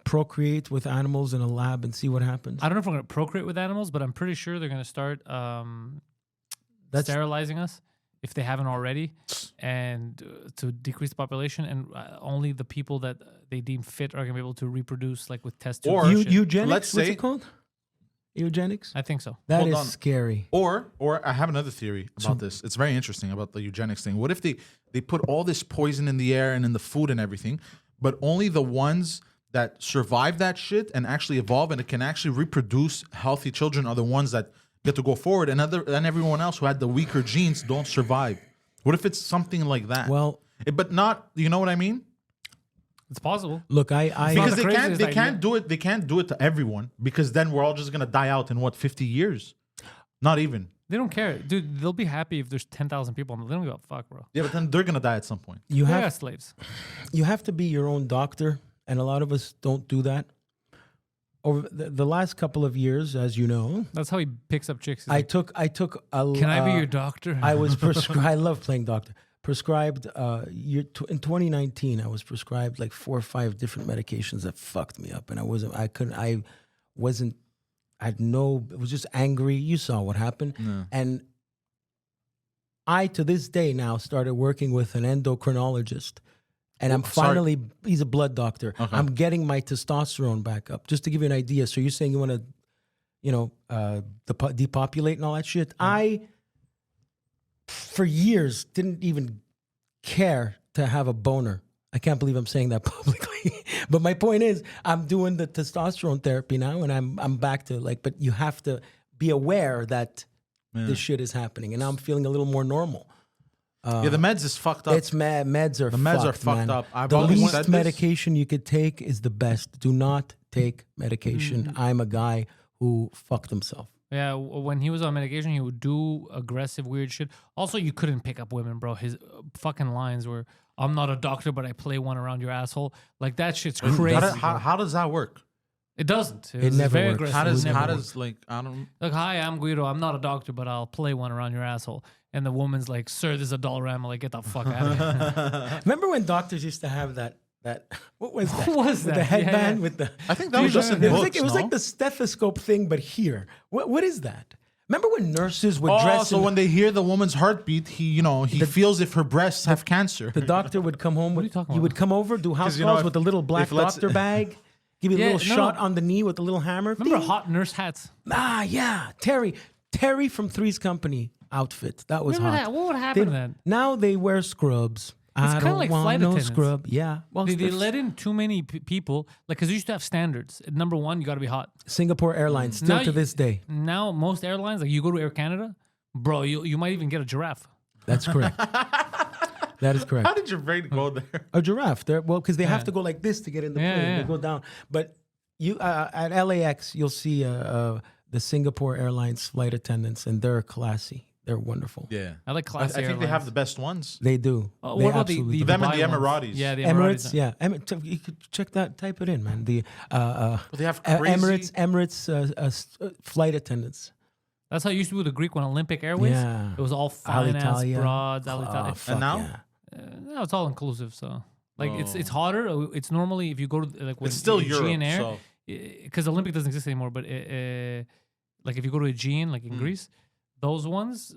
[SPEAKER 2] Procreate with animals in a lab and see what happens.
[SPEAKER 3] I don't know if we're going to procreate with animals, but I'm pretty sure they're going to start sterilizing us if they haven't already, and to decrease the population, and only the people that they deem fit are going to be able to reproduce, like with test tubes.
[SPEAKER 1] Or
[SPEAKER 3] and shit.
[SPEAKER 2] Eugenics.
[SPEAKER 1] Let's
[SPEAKER 2] What's
[SPEAKER 1] say-
[SPEAKER 2] it called? Eugenics.
[SPEAKER 3] I think so.
[SPEAKER 2] That
[SPEAKER 1] Hold
[SPEAKER 2] is
[SPEAKER 1] on.
[SPEAKER 2] scary.
[SPEAKER 1] Or I have another theory about this. It's very interesting about the eugenics thing. What if they put all this poison in the air and in the food and everything, but only the ones that survive that shit and actually evolve and it can actually reproduce healthy children are the ones that get to go forward, and everyone else who had the weaker genes don't survive. What if it's something like that?
[SPEAKER 2] Well,
[SPEAKER 1] But not, you know what I mean?
[SPEAKER 3] It's possible.
[SPEAKER 2] look, I
[SPEAKER 1] Because
[SPEAKER 3] the
[SPEAKER 1] they
[SPEAKER 3] craziest
[SPEAKER 1] can't
[SPEAKER 3] idea.
[SPEAKER 1] do it. They can't do it to everyone because then we're all just gonna die out in what 50 years? Not even.
[SPEAKER 3] They don't care, dude. They'll be happy if there's 10,000 people. They don't give a fuck, bro.
[SPEAKER 1] Yeah, but then they're gonna die at some point.
[SPEAKER 2] You
[SPEAKER 3] They
[SPEAKER 2] have
[SPEAKER 3] got slaves.
[SPEAKER 2] you have to be your own doctor, and a lot of us don't do that. Over the last couple of years, as you know,
[SPEAKER 3] That's how he picks up chicks. He's
[SPEAKER 2] I
[SPEAKER 3] like,
[SPEAKER 2] took a.
[SPEAKER 3] can I be your doctor?
[SPEAKER 2] I was prescribed. I love playing doctor. Prescribed. In 2019, I was prescribed like 4 or 5 different medications that fucked me up, and I wasn't. I couldn't. I wasn't. I had no. It was just angry. You saw what happened, and I to this day now started working with an endocrinologist. And I'm finally, he's a blood doctor.
[SPEAKER 1] Okay.
[SPEAKER 2] I'm getting my testosterone back up. Just to give you an idea. So you're saying you want to, depopulate and all that shit. I, for years, didn't even care to have a boner. I can't believe I'm saying that publicly. But my point is, I'm doing the testosterone therapy now, and I'm back to but you have to be aware that this shit is happening. And now I'm feeling a little more normal.
[SPEAKER 1] Yeah, the meds is fucked up.
[SPEAKER 2] It's meds are
[SPEAKER 1] The meds are
[SPEAKER 2] fucked,
[SPEAKER 1] fucked
[SPEAKER 2] man.
[SPEAKER 1] up. I've
[SPEAKER 2] The
[SPEAKER 1] always said
[SPEAKER 2] least
[SPEAKER 1] this.
[SPEAKER 2] medication you could take is the best. Do not take medication. I'm a guy who fucked himself.
[SPEAKER 3] Yeah, when he was on medication, he would do aggressive, weird shit. Also, you couldn't pick up women, bro. His fucking lines were, "I'm not a doctor, but I play one around your asshole." Like that shit's crazy.
[SPEAKER 1] How does that work?
[SPEAKER 3] It doesn't.
[SPEAKER 2] It
[SPEAKER 3] was
[SPEAKER 2] never
[SPEAKER 3] very
[SPEAKER 2] works.
[SPEAKER 3] aggressive.
[SPEAKER 1] How
[SPEAKER 3] It never
[SPEAKER 1] does like I don't.
[SPEAKER 3] Like, hi, I'm Guido. I'm not a doctor, but I'll play one around your asshole. And the woman's like, sir, this is a Dollarama. Like, get the fuck out of here.
[SPEAKER 2] Remember when doctors used to have that what was that?
[SPEAKER 3] What was
[SPEAKER 2] With
[SPEAKER 3] that?
[SPEAKER 2] the headband
[SPEAKER 3] Yeah.
[SPEAKER 2] with the
[SPEAKER 1] I think that was just in
[SPEAKER 2] it was
[SPEAKER 1] books.
[SPEAKER 2] like it was
[SPEAKER 1] no?
[SPEAKER 2] like the stethoscope thing, but here. What is that? Remember when nurses would
[SPEAKER 1] Oh,
[SPEAKER 2] dress
[SPEAKER 1] so
[SPEAKER 2] in
[SPEAKER 1] when they hear the woman's heartbeat, he feels if her breasts have cancer.
[SPEAKER 2] the doctor would come home with
[SPEAKER 3] are you talking
[SPEAKER 2] you
[SPEAKER 3] about?
[SPEAKER 2] would come over, do house
[SPEAKER 1] you know,
[SPEAKER 2] calls
[SPEAKER 1] if-
[SPEAKER 2] with a little black
[SPEAKER 1] if let's-
[SPEAKER 2] doctor bag, give you a
[SPEAKER 3] Yeah,
[SPEAKER 2] little
[SPEAKER 3] no,
[SPEAKER 2] shot
[SPEAKER 3] no.
[SPEAKER 2] on the knee with a little hammer.
[SPEAKER 3] Remember
[SPEAKER 2] Ding.
[SPEAKER 3] hot nurse hats?
[SPEAKER 2] Ah, yeah, Terry from Three's Company outfit. That was
[SPEAKER 3] Remember
[SPEAKER 2] hot.
[SPEAKER 3] that? What would happen
[SPEAKER 2] They-
[SPEAKER 3] then?
[SPEAKER 2] Now they wear scrubs. I
[SPEAKER 3] kinda
[SPEAKER 2] don't
[SPEAKER 3] like
[SPEAKER 2] want
[SPEAKER 3] flight
[SPEAKER 2] no
[SPEAKER 3] attendants.
[SPEAKER 2] scrub. Yeah. Well,
[SPEAKER 3] They
[SPEAKER 2] there's
[SPEAKER 3] let in too many people, like, because you used to have standards. Number one, you got to be hot.
[SPEAKER 2] Singapore Airlines still
[SPEAKER 3] Now
[SPEAKER 2] to
[SPEAKER 3] you-
[SPEAKER 2] this day.
[SPEAKER 3] Now, most airlines, like, you go to Air Canada, bro, you might even get a giraffe.
[SPEAKER 2] That's correct. That is correct.
[SPEAKER 1] How did your brain go there?
[SPEAKER 2] A giraffe. Well, because they have
[SPEAKER 3] Yeah.
[SPEAKER 2] to go like this to get in the
[SPEAKER 3] Yeah,
[SPEAKER 2] plane.
[SPEAKER 3] yeah.
[SPEAKER 2] They go down. But you at LAX, you'll see the Singapore Airlines flight attendants, and they're classy. They're wonderful.
[SPEAKER 1] Yeah,
[SPEAKER 3] I like
[SPEAKER 1] I
[SPEAKER 3] classy
[SPEAKER 1] think they have
[SPEAKER 3] airlines.
[SPEAKER 1] the best ones.
[SPEAKER 2] They do. They
[SPEAKER 3] What about the
[SPEAKER 2] absolutely do.
[SPEAKER 1] Them and
[SPEAKER 3] Dubai
[SPEAKER 1] the
[SPEAKER 3] ones?
[SPEAKER 1] Emiratis.
[SPEAKER 3] Yeah, the
[SPEAKER 2] Emirates? Yeah, you could check that. Type it in, man. The
[SPEAKER 1] But they have crazy.
[SPEAKER 2] Emirates flight attendants.
[SPEAKER 3] That's how it used to be with the Greek one, Olympic Airways.
[SPEAKER 2] Yeah.
[SPEAKER 3] It was all fine ass
[SPEAKER 2] Alitalia.
[SPEAKER 3] broads.
[SPEAKER 2] Oh,
[SPEAKER 3] Alitalia.
[SPEAKER 2] fuck
[SPEAKER 1] now?
[SPEAKER 2] yeah.
[SPEAKER 3] No, it's all inclusive. So, like, it's hotter. It's normally if you go to like when
[SPEAKER 1] It's still
[SPEAKER 3] Aegean
[SPEAKER 1] Europe,
[SPEAKER 3] Air,
[SPEAKER 1] so
[SPEAKER 3] because Olympic doesn't exist anymore. But like if you go to Aegean, like in Greece, those ones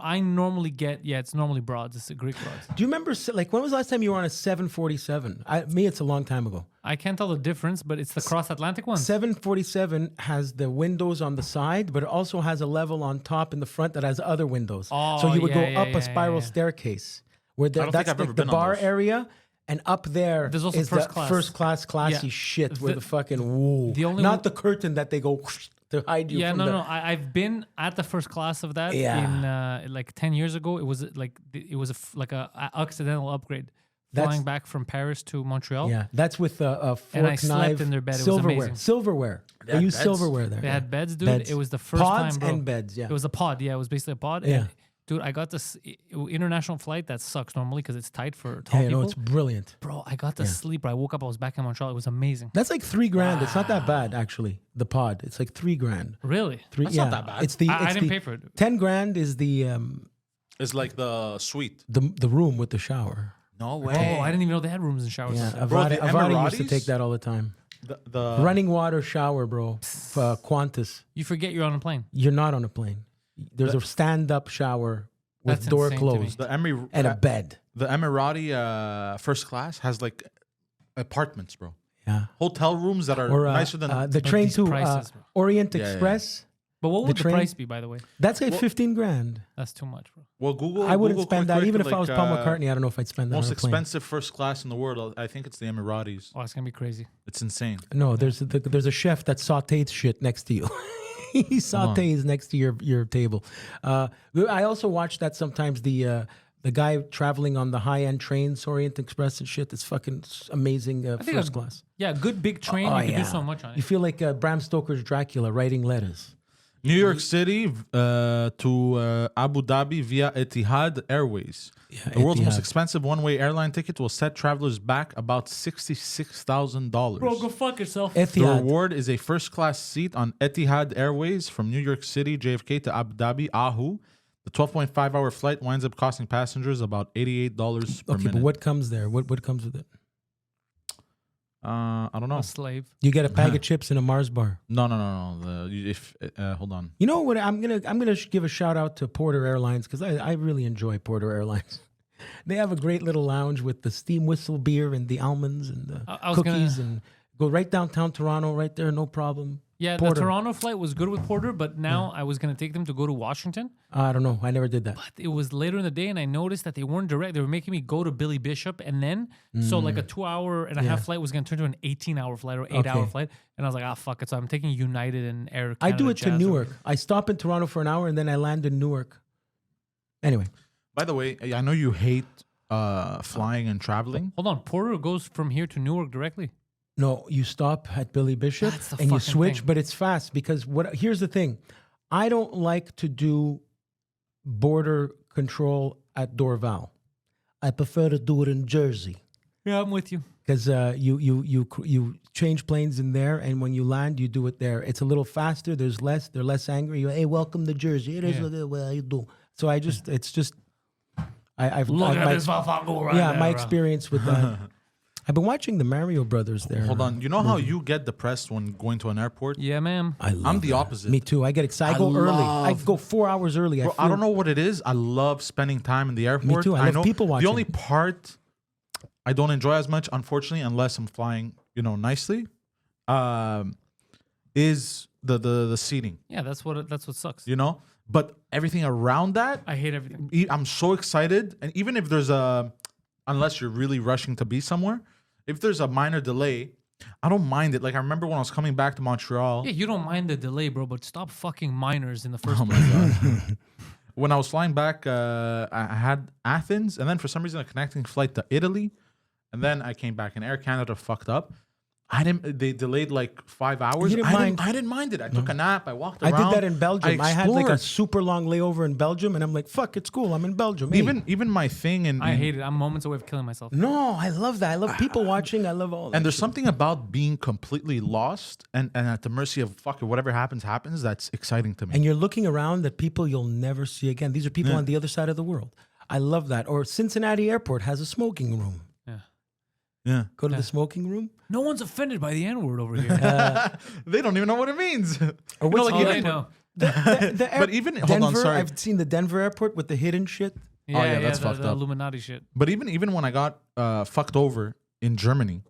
[SPEAKER 3] I normally get. Yeah, it's normally broads. It's the Greek broads.
[SPEAKER 2] Do you remember, like, when was the last time you were on a 747? Me, it's a long time ago.
[SPEAKER 3] I can't tell the difference, but it's the cross Atlantic one.
[SPEAKER 2] 747 has the windows on the side, but it also has a level on top in the front that has other windows.
[SPEAKER 3] Oh,
[SPEAKER 2] So you would
[SPEAKER 3] yeah,
[SPEAKER 2] go up
[SPEAKER 3] yeah,
[SPEAKER 2] a spiral
[SPEAKER 3] yeah.
[SPEAKER 2] staircase where
[SPEAKER 1] don't think
[SPEAKER 2] that's
[SPEAKER 1] I've ever
[SPEAKER 2] the
[SPEAKER 1] been on
[SPEAKER 2] bar
[SPEAKER 1] those.
[SPEAKER 2] area, and up there
[SPEAKER 3] There's also
[SPEAKER 2] is
[SPEAKER 3] first
[SPEAKER 2] the
[SPEAKER 3] class.
[SPEAKER 2] first class classy
[SPEAKER 3] Yeah.
[SPEAKER 2] shit where
[SPEAKER 3] The-
[SPEAKER 2] the fucking woo.
[SPEAKER 3] the only
[SPEAKER 2] not
[SPEAKER 3] one-
[SPEAKER 2] the curtain that they go to hide you
[SPEAKER 3] Yeah,
[SPEAKER 2] from
[SPEAKER 3] no,
[SPEAKER 2] the,
[SPEAKER 3] no. I've been at the first class of that in like 10 years ago. It was like like a accidental upgrade.
[SPEAKER 2] That's-
[SPEAKER 3] Flying back from Paris to Montreal.
[SPEAKER 2] Yeah, that's with a fork,
[SPEAKER 3] And I slept
[SPEAKER 2] knife,
[SPEAKER 3] in their bed. It was
[SPEAKER 2] silverware.
[SPEAKER 3] amazing.
[SPEAKER 2] Silverware. They
[SPEAKER 1] had
[SPEAKER 2] use
[SPEAKER 1] beds?
[SPEAKER 2] silverware there.
[SPEAKER 3] They had beds, dude.
[SPEAKER 2] Beds.
[SPEAKER 3] It was the first
[SPEAKER 2] Pods
[SPEAKER 3] time, bro.
[SPEAKER 2] and beds, yeah.
[SPEAKER 3] It was a pod. Yeah, it was basically a pod.
[SPEAKER 2] Yeah.
[SPEAKER 3] And, dude, I got this international flight that sucks normally because it's tight for tall
[SPEAKER 2] Yeah,
[SPEAKER 3] people.
[SPEAKER 2] no, it's brilliant.
[SPEAKER 3] Bro, I got to sleep. I woke up. I was back in Montreal. It was amazing.
[SPEAKER 2] That's like $3,000. It's not that bad, actually. The pod. It's like $3,000.
[SPEAKER 3] Really?
[SPEAKER 1] That's not that bad.
[SPEAKER 2] It's the.
[SPEAKER 3] I
[SPEAKER 2] it's
[SPEAKER 3] didn't
[SPEAKER 2] the-
[SPEAKER 3] pay for it.
[SPEAKER 2] $10,000 is the
[SPEAKER 1] it's like the suite.
[SPEAKER 2] the room with the shower.
[SPEAKER 1] No
[SPEAKER 3] Oh,
[SPEAKER 1] way.
[SPEAKER 3] I didn't even know they had rooms and showers.
[SPEAKER 2] Yeah,
[SPEAKER 1] Bro, the
[SPEAKER 2] Avadi used to
[SPEAKER 1] Emiratis?
[SPEAKER 2] take that all the time.
[SPEAKER 1] The
[SPEAKER 2] Running water shower, bro. Qantas.
[SPEAKER 3] You forget you're on a plane.
[SPEAKER 2] You're not on a plane. There's a stand-up shower with
[SPEAKER 3] That's
[SPEAKER 2] door
[SPEAKER 3] insane to me.
[SPEAKER 2] closed
[SPEAKER 1] the
[SPEAKER 2] and a bed.
[SPEAKER 1] the Emirati first class has like apartments, bro.
[SPEAKER 2] Yeah.
[SPEAKER 1] Hotel rooms that are
[SPEAKER 2] Or
[SPEAKER 1] nicer than
[SPEAKER 2] the train
[SPEAKER 3] these
[SPEAKER 2] to
[SPEAKER 3] prices, bro.
[SPEAKER 2] Orient
[SPEAKER 1] Yeah, yeah.
[SPEAKER 2] Express.
[SPEAKER 3] But what would the
[SPEAKER 2] train-
[SPEAKER 3] price be, by the way?
[SPEAKER 2] That's like $15,000.
[SPEAKER 3] That's too much, bro.
[SPEAKER 1] well Google.
[SPEAKER 2] I wouldn't
[SPEAKER 1] Google
[SPEAKER 2] spend
[SPEAKER 1] quick,
[SPEAKER 2] that even if
[SPEAKER 1] like,
[SPEAKER 2] I was Paul McCartney. I don't know if I'd spend that
[SPEAKER 1] Most
[SPEAKER 2] on a plane.
[SPEAKER 1] expensive first class in the world. I think it's the Emiratis.
[SPEAKER 3] Oh, it's gonna be crazy.
[SPEAKER 1] It's insane.
[SPEAKER 2] No, there's a chef that sautés shit next to you. He sautés next to your table. I also watch that sometimes. The guy traveling on the high end trains, Orient Express and shit. It's fucking amazing
[SPEAKER 3] think
[SPEAKER 2] first
[SPEAKER 3] a-
[SPEAKER 2] class.
[SPEAKER 3] Yeah, good big train.
[SPEAKER 2] Oh,
[SPEAKER 3] you can
[SPEAKER 2] yeah.
[SPEAKER 3] do so much on
[SPEAKER 2] You
[SPEAKER 3] it.
[SPEAKER 2] feel like Bram Stoker's Dracula writing letters.
[SPEAKER 1] New York City to Abu Dhabi via Etihad Airways.
[SPEAKER 2] Yeah,
[SPEAKER 1] The world's most
[SPEAKER 2] Etihad.
[SPEAKER 1] expensive one-way airline ticket will set travelers back about $66,000.
[SPEAKER 3] Bro, go fuck yourself.
[SPEAKER 1] The
[SPEAKER 2] Etihad.
[SPEAKER 1] reward is a first-class seat on Etihad Airways from New York City, JFK to Abu Dhabi, Ahu. The 12.5-hour flight winds up costing passengers about $88 per
[SPEAKER 2] Okay,
[SPEAKER 1] minute.
[SPEAKER 2] but what comes there? What comes with it?
[SPEAKER 1] I don't know.
[SPEAKER 3] A slave.
[SPEAKER 2] You get a bag of chips and a Mars bar.
[SPEAKER 1] No. Hold on.
[SPEAKER 2] You know what? I'm gonna give a shout out to Porter Airlines because I really enjoy Porter Airlines. They have a great little lounge with the steam whistle beer and the almonds and the
[SPEAKER 3] I was
[SPEAKER 2] cookies and go right downtown Toronto, right there, no problem.
[SPEAKER 3] Yeah,
[SPEAKER 2] Porter.
[SPEAKER 3] the Toronto flight was good with Porter, but now I was going to take them to go to Washington.
[SPEAKER 2] I don't know. I never did that.
[SPEAKER 3] But it was later in the day, and I noticed that they weren't direct. They were making me go to Billy Bishop, and then, so like a 2-hour and a half flight was going to turn to an 18-hour flight or 8-hour flight. And I was like, fuck it. So I'm taking United and Air Canada.
[SPEAKER 2] I do it to
[SPEAKER 3] Jazz or
[SPEAKER 2] Newark.
[SPEAKER 3] whatever.
[SPEAKER 2] I stop in Toronto for an hour and then I land in Newark. Anyway,
[SPEAKER 1] By the way, I know you hate flying and traveling.
[SPEAKER 3] Hold on. Porter goes from here to Newark directly.
[SPEAKER 2] no, you stop at Billy Bishop
[SPEAKER 3] That's the
[SPEAKER 2] and you
[SPEAKER 3] fucking
[SPEAKER 2] switch,
[SPEAKER 3] thing.
[SPEAKER 2] but it's fast because here's the thing. I don't like to do border control at Dorval. I prefer to do it in Jersey.
[SPEAKER 3] Yeah, I'm with you.
[SPEAKER 2] Because you change planes in there, and when you land, you do it there. It's a little faster. They're less angry. Hey, welcome to Jersey. It is what you do. So it's just I've
[SPEAKER 3] Look at
[SPEAKER 2] my,
[SPEAKER 3] this motherfucker right
[SPEAKER 2] yeah,
[SPEAKER 3] there,
[SPEAKER 2] my
[SPEAKER 3] bro.
[SPEAKER 2] experience with that. I've been watching the Mario Brothers there.
[SPEAKER 1] Hold on. You know how you get depressed when going to an airport?
[SPEAKER 3] Yeah, ma'am.
[SPEAKER 1] I'm the opposite.
[SPEAKER 2] Me too. I get excited. I go early. I go 4 hours early.
[SPEAKER 1] Bro, I don't know what it is. I love spending time in the airport.
[SPEAKER 2] too. I love
[SPEAKER 1] know
[SPEAKER 2] people watching.
[SPEAKER 1] The only part I don't enjoy as much, unfortunately, unless I'm flying, nicely, is the seating.
[SPEAKER 3] Yeah, that's what sucks.
[SPEAKER 1] But everything around that,
[SPEAKER 3] I hate everything.
[SPEAKER 1] I'm so excited. And even if there's unless you're really rushing to be somewhere, if there's a minor delay, I don't mind it. Like I remember when I was coming back to Montreal.
[SPEAKER 3] Yeah, you don't mind the delay, bro, but stop fucking minors in the first place.
[SPEAKER 1] When I was flying back, I had Athens, and then for some reason a connecting flight to Italy, and then I came back and Air Canada fucked up. They delayed like 5 hours.
[SPEAKER 2] You didn't mind?
[SPEAKER 1] I didn't mind it. I took a nap. I walked
[SPEAKER 2] I
[SPEAKER 1] around.
[SPEAKER 2] did that in Belgium. I had like a
[SPEAKER 1] explored.
[SPEAKER 2] super long layover in Belgium, and I'm like, fuck, it's cool. I'm in Belgium. Hey.
[SPEAKER 1] even my thing in
[SPEAKER 3] I hate it. I'm moments away from killing myself.
[SPEAKER 2] No, I love that. I love people watching. I love all that.
[SPEAKER 1] and there's
[SPEAKER 2] shit.
[SPEAKER 1] something about being completely lost and at the mercy of fuck it, whatever happens. That's exciting to me.
[SPEAKER 2] And you're looking around at people you'll never see again. These are people on the other side of the world. I love that. Or Cincinnati Airport has a smoking room.
[SPEAKER 1] Yeah.
[SPEAKER 2] Go to the smoking room.
[SPEAKER 3] No one's offended by the N-word over here.
[SPEAKER 1] They don't even know what it means.
[SPEAKER 2] Or what's
[SPEAKER 3] All
[SPEAKER 2] the
[SPEAKER 3] they
[SPEAKER 2] airport?
[SPEAKER 3] know.
[SPEAKER 1] But even
[SPEAKER 2] Denver,
[SPEAKER 1] hold on, sorry.
[SPEAKER 2] I've seen the Denver airport with the hidden shit.
[SPEAKER 3] Yeah,
[SPEAKER 1] that's fucked
[SPEAKER 3] the
[SPEAKER 1] up.
[SPEAKER 3] Illuminati shit.
[SPEAKER 1] But even when I got fucked over in Germany,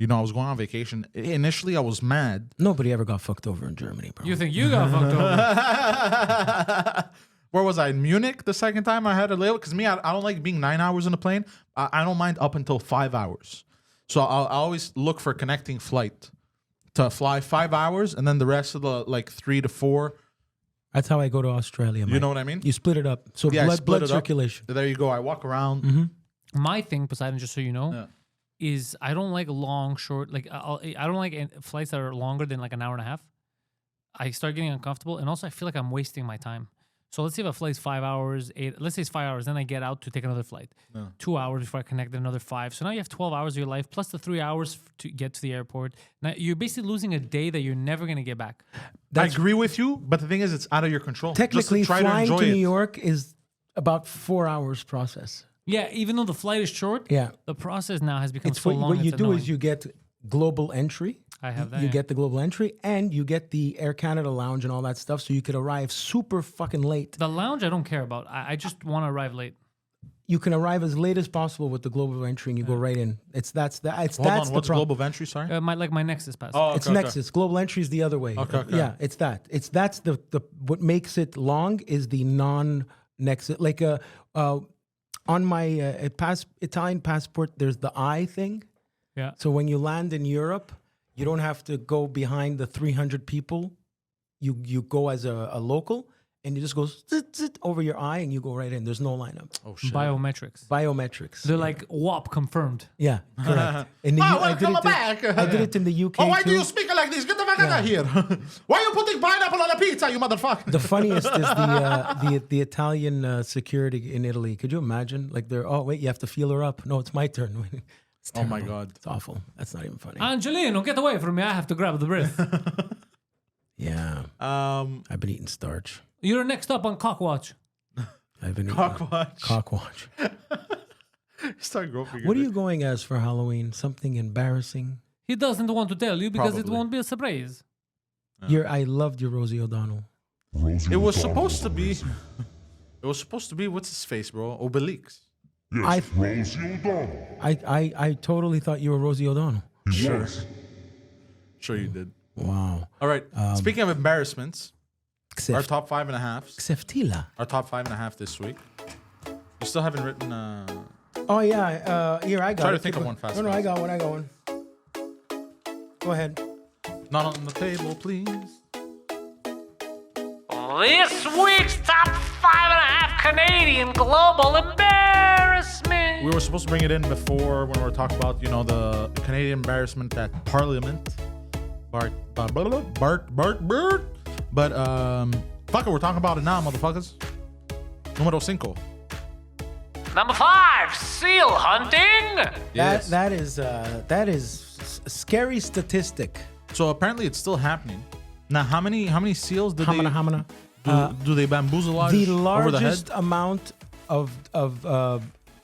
[SPEAKER 1] I was going on vacation. Initially, I was mad.
[SPEAKER 2] Nobody ever got fucked over in Germany, bro.
[SPEAKER 3] You think you got fucked over?
[SPEAKER 1] Where was I? In Munich the second time I had a layover? Because me, I don't like being 9 hours in a plane. I don't mind up until 5 hours. So I always look for a connecting flight to fly 5 hours and then the rest of the 3 to 4.
[SPEAKER 2] That's how I go to Australia.
[SPEAKER 1] You
[SPEAKER 2] Mike.
[SPEAKER 1] know what I mean?
[SPEAKER 2] You split it up. So
[SPEAKER 1] Yeah, I split
[SPEAKER 2] blood
[SPEAKER 1] it up.
[SPEAKER 2] circulation.
[SPEAKER 1] There you go. I walk around.
[SPEAKER 2] Mm-hmm.
[SPEAKER 3] My thing, Poseidon, just so you know, is I don't like long, short. Like I don't like flights that are longer than like an hour and a half. I start getting uncomfortable, and also I feel like I'm wasting my time. So let's say if a flight's 5 hours, let's say it's 5 hours, then I get out to take another flight. 2 hours before I connect another 5. So now you have 12 hours of your life plus the 3 hours to get to the airport. Now you're basically losing a day that you're never going to get back.
[SPEAKER 1] I agree with you, but the thing is, it's out of your control.
[SPEAKER 2] Technically,
[SPEAKER 1] Just try
[SPEAKER 2] flying
[SPEAKER 1] enjoy
[SPEAKER 2] to
[SPEAKER 1] it.
[SPEAKER 2] New York is about 4 hours process.
[SPEAKER 3] Yeah, even though the flight is short,
[SPEAKER 2] Yeah.
[SPEAKER 3] the process now has become
[SPEAKER 2] It's
[SPEAKER 3] so long.
[SPEAKER 2] what you
[SPEAKER 3] it's
[SPEAKER 2] do
[SPEAKER 3] annoying.
[SPEAKER 2] is you get global entry.
[SPEAKER 3] I have that.
[SPEAKER 2] You
[SPEAKER 3] yeah.
[SPEAKER 2] get the global entry and you get the Air Canada lounge and all that stuff, so you could arrive super fucking late.
[SPEAKER 3] The lounge I don't care about. I just want to arrive late.
[SPEAKER 2] You can arrive as late as possible with the global entry, and you go right in. It's
[SPEAKER 1] Hold
[SPEAKER 2] that's
[SPEAKER 1] on,
[SPEAKER 2] the
[SPEAKER 1] what's
[SPEAKER 2] problem.
[SPEAKER 1] global entry? Sorry.
[SPEAKER 3] My Nexus pass.
[SPEAKER 1] Oh,
[SPEAKER 2] It's
[SPEAKER 1] okay, okay.
[SPEAKER 2] Nexus. Global entry is the other way.
[SPEAKER 1] Okay, okay.
[SPEAKER 2] Yeah, it's that. That's the what makes it long is the non-Nexus. Like on my Italian passport, there's the I thing.
[SPEAKER 3] Yeah.
[SPEAKER 2] So when you land in Europe, you don't have to go behind the 300 people. You go as a local, and it just goes zit, zit, over your eye, and you go right in. There's no lineup.
[SPEAKER 1] Oh shit.
[SPEAKER 3] Biometrics.
[SPEAKER 2] Biometrics.
[SPEAKER 3] They're like WAP confirmed.
[SPEAKER 2] Yeah, correct. In the I did it I did it in the UK.
[SPEAKER 1] Oh, why
[SPEAKER 2] too.
[SPEAKER 1] do you speak like this? Get the fuck out of here! Why are you putting pineapple on a pizza, you motherfucker?
[SPEAKER 2] The funniest is the Italian security in Italy. Could you imagine? Like they're wait, you have to feel her up. No, it's my turn. It's
[SPEAKER 1] Oh my
[SPEAKER 2] terrible.
[SPEAKER 1] God.
[SPEAKER 2] It's awful. That's not even funny.
[SPEAKER 3] Angelino, get away from me. I have to grab the breath.
[SPEAKER 2] Yeah. I've been eating starch.
[SPEAKER 3] You're next up on Cockwatch.
[SPEAKER 2] I've been
[SPEAKER 1] Cockwatch.
[SPEAKER 2] Cockwatch.
[SPEAKER 1] Start groping.
[SPEAKER 2] What are you going as for Halloween? Something embarrassing?
[SPEAKER 3] He doesn't want to tell you because it
[SPEAKER 1] Probably.
[SPEAKER 3] won't be a surprise.
[SPEAKER 2] I loved your Rosie O'Donnell.
[SPEAKER 4] Rosie
[SPEAKER 1] It was
[SPEAKER 4] O'Donnell
[SPEAKER 1] supposed to be.
[SPEAKER 4] amazing.
[SPEAKER 1] It was supposed to be. What's his face, bro? Obelix.
[SPEAKER 4] Yes, Rosie O'Donnell.
[SPEAKER 2] I totally thought you were Rosie O'Donnell.
[SPEAKER 4] He was.
[SPEAKER 1] Sure, you did.
[SPEAKER 2] Wow.
[SPEAKER 1] All right. Speaking of embarrassments, our
[SPEAKER 2] Xef-
[SPEAKER 1] top 5.5.
[SPEAKER 2] Xeftila.
[SPEAKER 1] Our top 5.5 this week. You still haven't written.
[SPEAKER 2] Oh yeah. Here I got.
[SPEAKER 1] Try to
[SPEAKER 2] it.
[SPEAKER 1] think of one fast.
[SPEAKER 2] No, I got one. Go ahead.
[SPEAKER 1] Not on the table, please.
[SPEAKER 3] This week's top 5.5 Canadian Global Embarrassment.
[SPEAKER 1] We were supposed to bring it in before when we were talking about, the Canadian embarrassment at Parliament. Bart. But fuck it, we're talking about it now, motherfuckers. Numero 5.
[SPEAKER 3] Number 5, seal hunting.
[SPEAKER 1] Yes.
[SPEAKER 2] That is a scary statistic.
[SPEAKER 1] So apparently it's still happening. Now, how many seals did
[SPEAKER 2] Hamana.
[SPEAKER 1] do they bamboozle
[SPEAKER 2] The
[SPEAKER 1] over the head?
[SPEAKER 2] largest amount of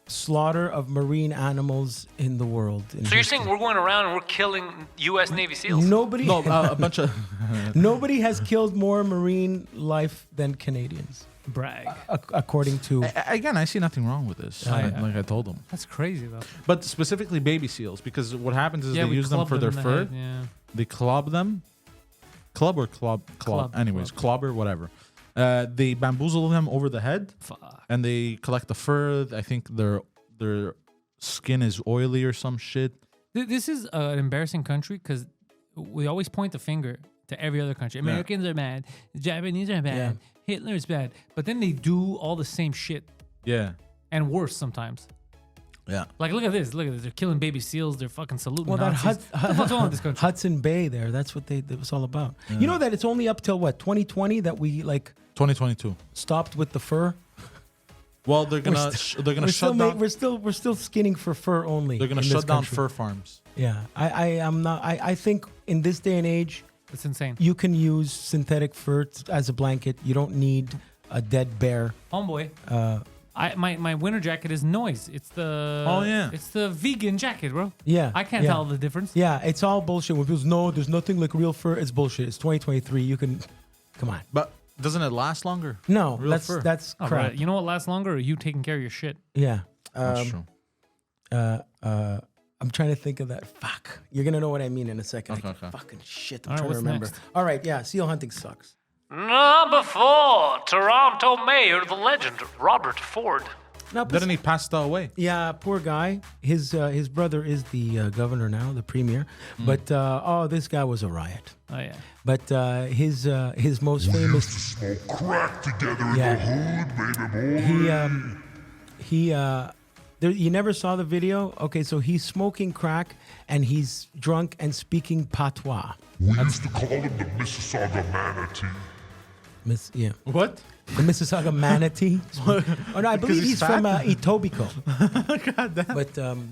[SPEAKER 2] slaughter of marine animals in the world.
[SPEAKER 3] So you're saying we're going around and we're killing U.S. Navy SEAls?
[SPEAKER 2] Nobody,
[SPEAKER 1] No, a bunch of.
[SPEAKER 2] nobody has killed more marine life than Canadians,
[SPEAKER 3] Brag.
[SPEAKER 2] according to.
[SPEAKER 1] Again, I see nothing wrong with this. Like I told them.
[SPEAKER 3] That's crazy, though.
[SPEAKER 1] But specifically baby seals, because what happens is they
[SPEAKER 3] we
[SPEAKER 1] use them
[SPEAKER 3] club
[SPEAKER 1] for their
[SPEAKER 3] in the
[SPEAKER 1] fur.
[SPEAKER 3] head, yeah.
[SPEAKER 1] They club them. Club or club?
[SPEAKER 3] Club,
[SPEAKER 1] Anyways,
[SPEAKER 3] club.
[SPEAKER 1] clobber, whatever. They bamboozle them over the head,
[SPEAKER 3] Fuck.
[SPEAKER 1] and they collect the fur. I think their skin is oily or some shit.
[SPEAKER 3] This is an embarrassing country because we always point the finger to every other country. Americans are bad. The Japanese are bad.
[SPEAKER 2] Yeah.
[SPEAKER 3] Hitler's bad. But then they do all the same shit
[SPEAKER 1] Yeah.
[SPEAKER 3] and worse sometimes.
[SPEAKER 1] Yeah.
[SPEAKER 3] Like, look at this. They're killing baby seals. They're fucking saluting
[SPEAKER 2] Well, that
[SPEAKER 3] Nazis. What the fuck's wrong with this country?
[SPEAKER 2] Hudson Bay there. That's what it was all about. You know that it's only up till what 2020 that we
[SPEAKER 1] 2022.
[SPEAKER 2] stopped with the fur.
[SPEAKER 1] Well, they're gonna shut down.
[SPEAKER 2] We're still skinning for fur only.
[SPEAKER 1] They're gonna
[SPEAKER 2] in
[SPEAKER 1] shut
[SPEAKER 2] this
[SPEAKER 1] down
[SPEAKER 2] country.
[SPEAKER 1] fur farms.
[SPEAKER 2] Yeah, I am not. I think in this day and age,
[SPEAKER 3] It's insane.
[SPEAKER 2] you can use synthetic fur as a blanket. You don't need a dead bear.
[SPEAKER 3] Homeboy. My winter jacket is noise. It's the
[SPEAKER 1] Oh, yeah.
[SPEAKER 3] It's the vegan jacket, bro.
[SPEAKER 2] Yeah,
[SPEAKER 3] I can't
[SPEAKER 2] yeah.
[SPEAKER 3] tell the difference.
[SPEAKER 2] Yeah, it's all bullshit. When people say, no, there's nothing like real fur. It's bullshit. It's 2023. You can, come on.
[SPEAKER 1] But doesn't it last longer?
[SPEAKER 2] No,
[SPEAKER 1] Real
[SPEAKER 2] that's
[SPEAKER 1] fur.
[SPEAKER 2] that's
[SPEAKER 3] Oh,
[SPEAKER 2] crap.
[SPEAKER 3] right. You know what lasts longer? Are you taking care of your shit?
[SPEAKER 2] Yeah.
[SPEAKER 1] That's true.
[SPEAKER 2] I'm trying to think of that. Fuck. You're gonna know what I mean in a second.
[SPEAKER 1] Okay,
[SPEAKER 2] I can't
[SPEAKER 1] okay.
[SPEAKER 2] fucking shit. I'm
[SPEAKER 3] All right,
[SPEAKER 2] trying to
[SPEAKER 3] what's
[SPEAKER 2] remember.
[SPEAKER 3] next?
[SPEAKER 2] All right, yeah. Seal hunting sucks.
[SPEAKER 3] Number 4, Toronto Mayor, the legend, Robert Ford.
[SPEAKER 2] Now,
[SPEAKER 1] Didn't he pass away?
[SPEAKER 2] yeah, poor guy. His brother is the governor now, the premier. But this guy was a riot.
[SPEAKER 3] Oh, yeah.
[SPEAKER 2] But his most
[SPEAKER 4] We used
[SPEAKER 2] famous.
[SPEAKER 4] to smoke crack together in
[SPEAKER 2] Yeah.
[SPEAKER 4] the hood, baby boy.
[SPEAKER 2] You never saw the video? Okay, so he's smoking crack and he's drunk and speaking patois.
[SPEAKER 4] We used to call him the Mississauga Manatee.
[SPEAKER 1] What?
[SPEAKER 2] The Mississauga Manatee. Oh no, I believe
[SPEAKER 1] he's
[SPEAKER 2] he's from
[SPEAKER 1] fat?
[SPEAKER 2] Etobicoke.
[SPEAKER 1] God damn.